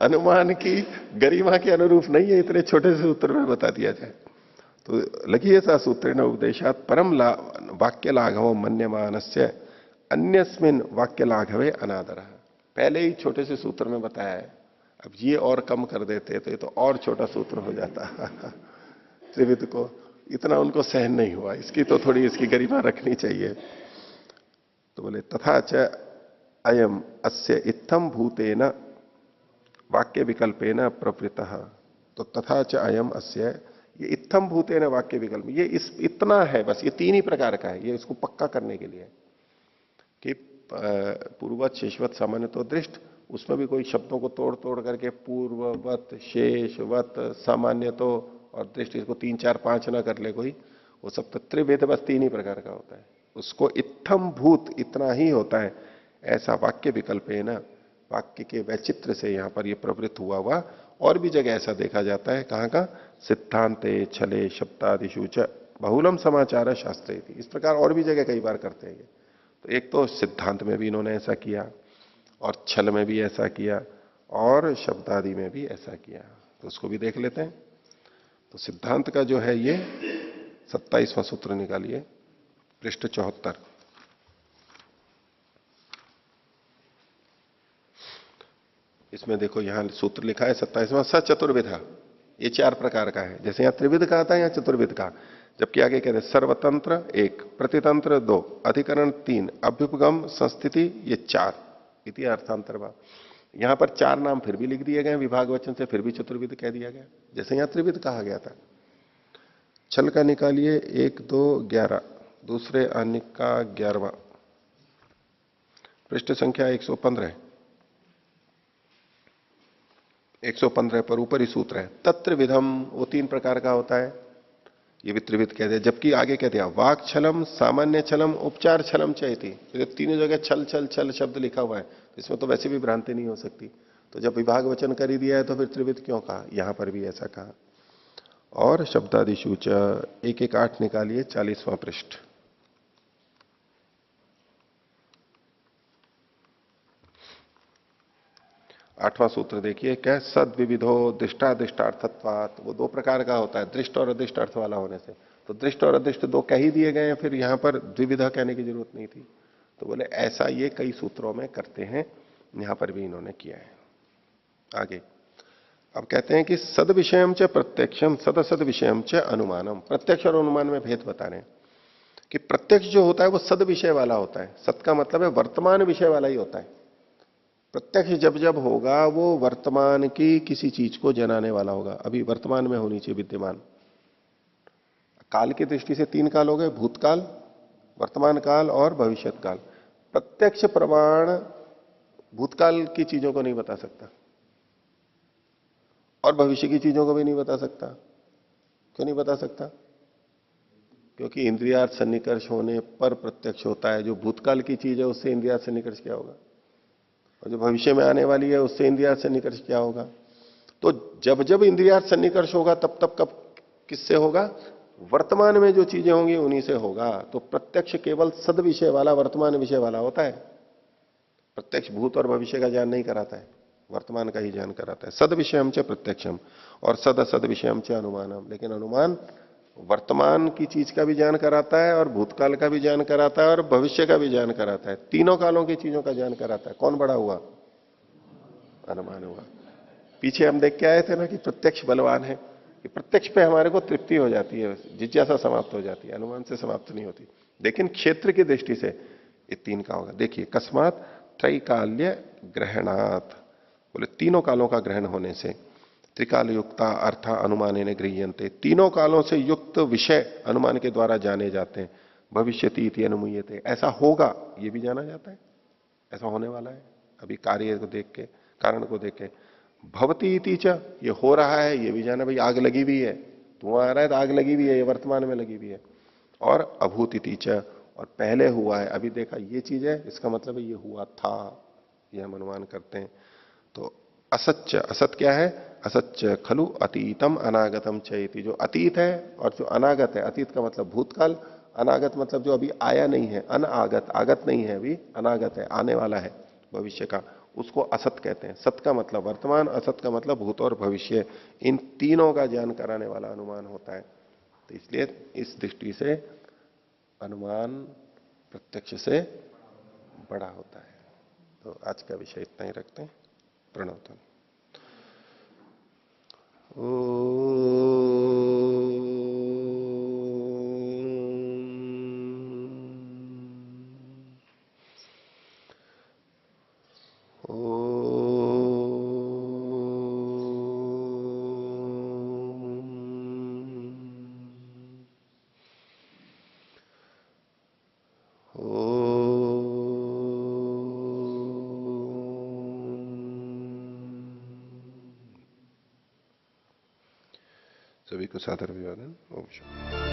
अनुमान की गरिमा के अनुरूप नहीं है, इतने छोटे से सूत्र में बता दिया जाए। तो लगी ऐसा सूत्रेण उपदेशात परम वाक्य लाघव मन्यमानस्य अन्यस्मिन वाक्य लाघवे अनादर। पहले ही छोटे से सूत्र में बताया है, अब ये और कम कर देते तो ये तो और छोटा सूत्र हो जाता। त्रिविध को इतना उनको सहन नहीं हुआ, इसकी तो थोड़ी इसकी गरिमा रखनी चाहिए। तो बोले तथा च अयम अस्य इत्थम भूतेन वाक्य विकल्पेन प्रवृत्तः। तो तथा च अयम अस्य, ये इत्थम भूतेन वाक्य विकल्प, ये इतना है बस, ये तीन ही प्रकार का है, ये इसको पक्का करने के लिए कि पूर्ववत, शेषवत, सामान्य तो दृष्ट, उसमें भी कोई शब्दों को तोड़ तोड़ करके पूर्ववत, शेषवत, सामान्य तो और दृष्टि, इसको 3, 4, 5 ना कर ले कोई, वो सब तो त्रिवेद बस तीन ही प्रकार का होता है। उसको इत्थम भूत, इतना ही होता है, ऐसा वाक्य विकल्प है ना, वाक्य के वैचित्र से यहां पर ये प्रवृत्त हुआ। और भी जगह ऐसा देखा जाता है, कहां का? सिद्धांते छले शब्दादिशु च बहुलम समाचार शास्त्रे, इस प्रकार और भी जगह कई बार करते हैं ये। तो एक तो सिद्धांत में भी इन्होंने ऐसा किया, और छल में भी ऐसा किया, और शब्दादि में भी ऐसा किया। तो उसको भी देख लेते हैं। तो सिद्धांत का जो है ये 27वां सूत्र निकालिए, पृष्ठ 74। इसमें देखो यहां सूत्र लिखा है 27वां, स चतुर्विधा, ये 4 प्रकार का है। जैसे यहां त्रिविध कहा था, यहां चतुर्विध का, जबकि आगे कहते हैं सर्वतंत्र 1, प्रतितंत्र 2, अधिकरण 3, अभ्युपगम संस्थिति ये 4, इति अर्थांतरवा। यहां पर 4 नाम फिर भी लिख दिए गए विभाग वचन से, फिर भी चतुर्विध कह दिया गया, जैसे यहां त्रिविध कहा गया था। छल का निकालिए 1, 2, 11, दूसरे अन्य का 11वां, पृष्ठ संख्या 115, 115 पर ऊपर ही सूत्र है। तत्र विधम, वो 3 प्रकार का होता है, ये भी त्रिविध कहते हैं। जबकि आगे कहते हैं वाक छलम, सामान्य छलम, उपचार छलम चैती, तो तीनों जगह छल छल छल शब्द लिखा हुआ है, इसमें तो वैसे भी भ्रांति नहीं हो सकती। तो जब विभाग वचन कर ही दिया है तो फिर त्रिविध क्यों कहा? यहां पर भी ऐसा कहा। और शब्दादिशु च 1, 1, 8 निकालिए, 40वां पृष्ठ। आठवां सूत्र देखिए, क्या? सद विविधो दृष्टादृष्टार्थत्वात्, वो 2 प्रकार का होता है, दृष्ट और अदृष्ट अर्थ वाला होने से। तो दृष्ट और अदृष्ट 2 कह ही दिए गए हैं, फिर यहां पर द्विविधा कहने की जरूरत नहीं थी। तो बोले ऐसा ये कई सूत्रों में करते हैं, यहां पर भी इन्होंने किया है। आगे अब कहते हैं कि सद विषयम च प्रत्यक्षम, सद सद विषयम च अनुमानम। प्रत्यक्ष और अनुमान में भेद बता रहे हैं कि प्रत्यक्ष जो होता है वो सद विषय वाला होता है। सत का मतलब है वर्तमान विषय वाला ही होता है। प्रत्यक्ष जब जब होगा वो वर्तमान की किसी चीज को जनाने वाला होगा। अभी वर्तमान में होनी चाहिए विद्यमान। काल की दृष्टि से 3 काल हो गए, भूतकाल, वर्तमान काल और भविष्यत काल। प्रत्यक्ष प्रमाण भूतकाल की चीजों को नहीं बता सकता और भविष्य की चीजों को भी नहीं बता सकता। क्यों नहीं बता सकता? क्योंकि इंद्रियार्थ सन्निकर्ष होने पर प्रत्यक्ष होता है। जो भूतकाल की चीज है उससे इंद्रियार्थ सन्निकर्ष क्या होगा, और जो भविष्य में आने वाली है उससे इंद्रियार्थ सन्निकर्ष क्या होगा। तो जब जब इंद्रियार्थ सन्निकर्ष होगा तब तब कब किससे होगा? वर्तमान में जो चीजें होंगी उन्हीं से होगा। तो प्रत्यक्ष केवल सद विषय वाला, वर्तमान विषय वाला होता है। प्रत्यक्ष भूत और भविष्य का ज्ञान नहीं कराता है, वर्तमान का ही ज्ञान कराता है। सद विषयम च प्रत्यक्षम और सद असद विषयम च अनुमानम। लेकिन अनुमान वर्तमान की चीज का भी ज्ञान कराता है और भूतकाल का भी ज्ञान कराता है और भविष्य का भी ज्ञान कराता है। तीनों कालों की चीजों का ज्ञान कराता है। कौन बड़ा हुआ? अनुमान हुआ। पीछे हम देख के आए थे ना कि प्रत्यक्ष बलवान है, कि प्रत्यक्ष पे हमारे को तृप्ति हो जाती है, जिज्ञासा समाप्त हो जाती है, अनुमान से समाप्त नहीं होती। लेकिन क्षेत्र की दृष्टि से ये तीन का होगा। देखिए, कस्मात त्रैकाल्य ग्रहणात्, बोले तीनों कालों का ग्रहण होने से। त्रिकाल युक्ता अर्थ अनुमानेन गृह्यन्ते, तीनों कालों से युक्त विषय अनुमान के द्वारा जाने जाते हैं। भविष्यति इति अनुमीयते, ऐसा होगा ये भी जाना जाता है, ऐसा होने वाला है। अभी कार्य को देख के, कारण को देख के। भवती इति च, ये हो रहा है ये भी जाना, भाई आग लगी हुई है, धुआं आ रहा है तो आग लगी हुई है, ये वर्तमान में लगी हुई है। और अभूत इति च, और पहले हुआ है, अभी देखा ये चीज है, इसका मतलब है ये हुआ था, ये हम अनुमान करते हैं। तो असत्य, असत क्या है? असत्य खलु अतीतम अनागतम चैति, जो अतीत है और जो अनागत है, अतीत का मतलब भूतकाल, अनागत मतलब जो अभी आया नहीं है, अनागत, आगत नहीं है अभी, अनागत है, आने वाला है भविष्य का, उसको असत कहते हैं। सत का मतलब वर्तमान, असत का मतलब भूत और भविष्य, इन तीनों का ज्ञान कराने वाला अनुमान होता है। तो इसलिए इस दृष्टि से अनुमान प्रत्यक्ष से बड़ा होता है। तो आज का विषय इतना ही रखते हैं। प्रणव ध्वनि। सभी को सादर अभिवादन। ओम शांति।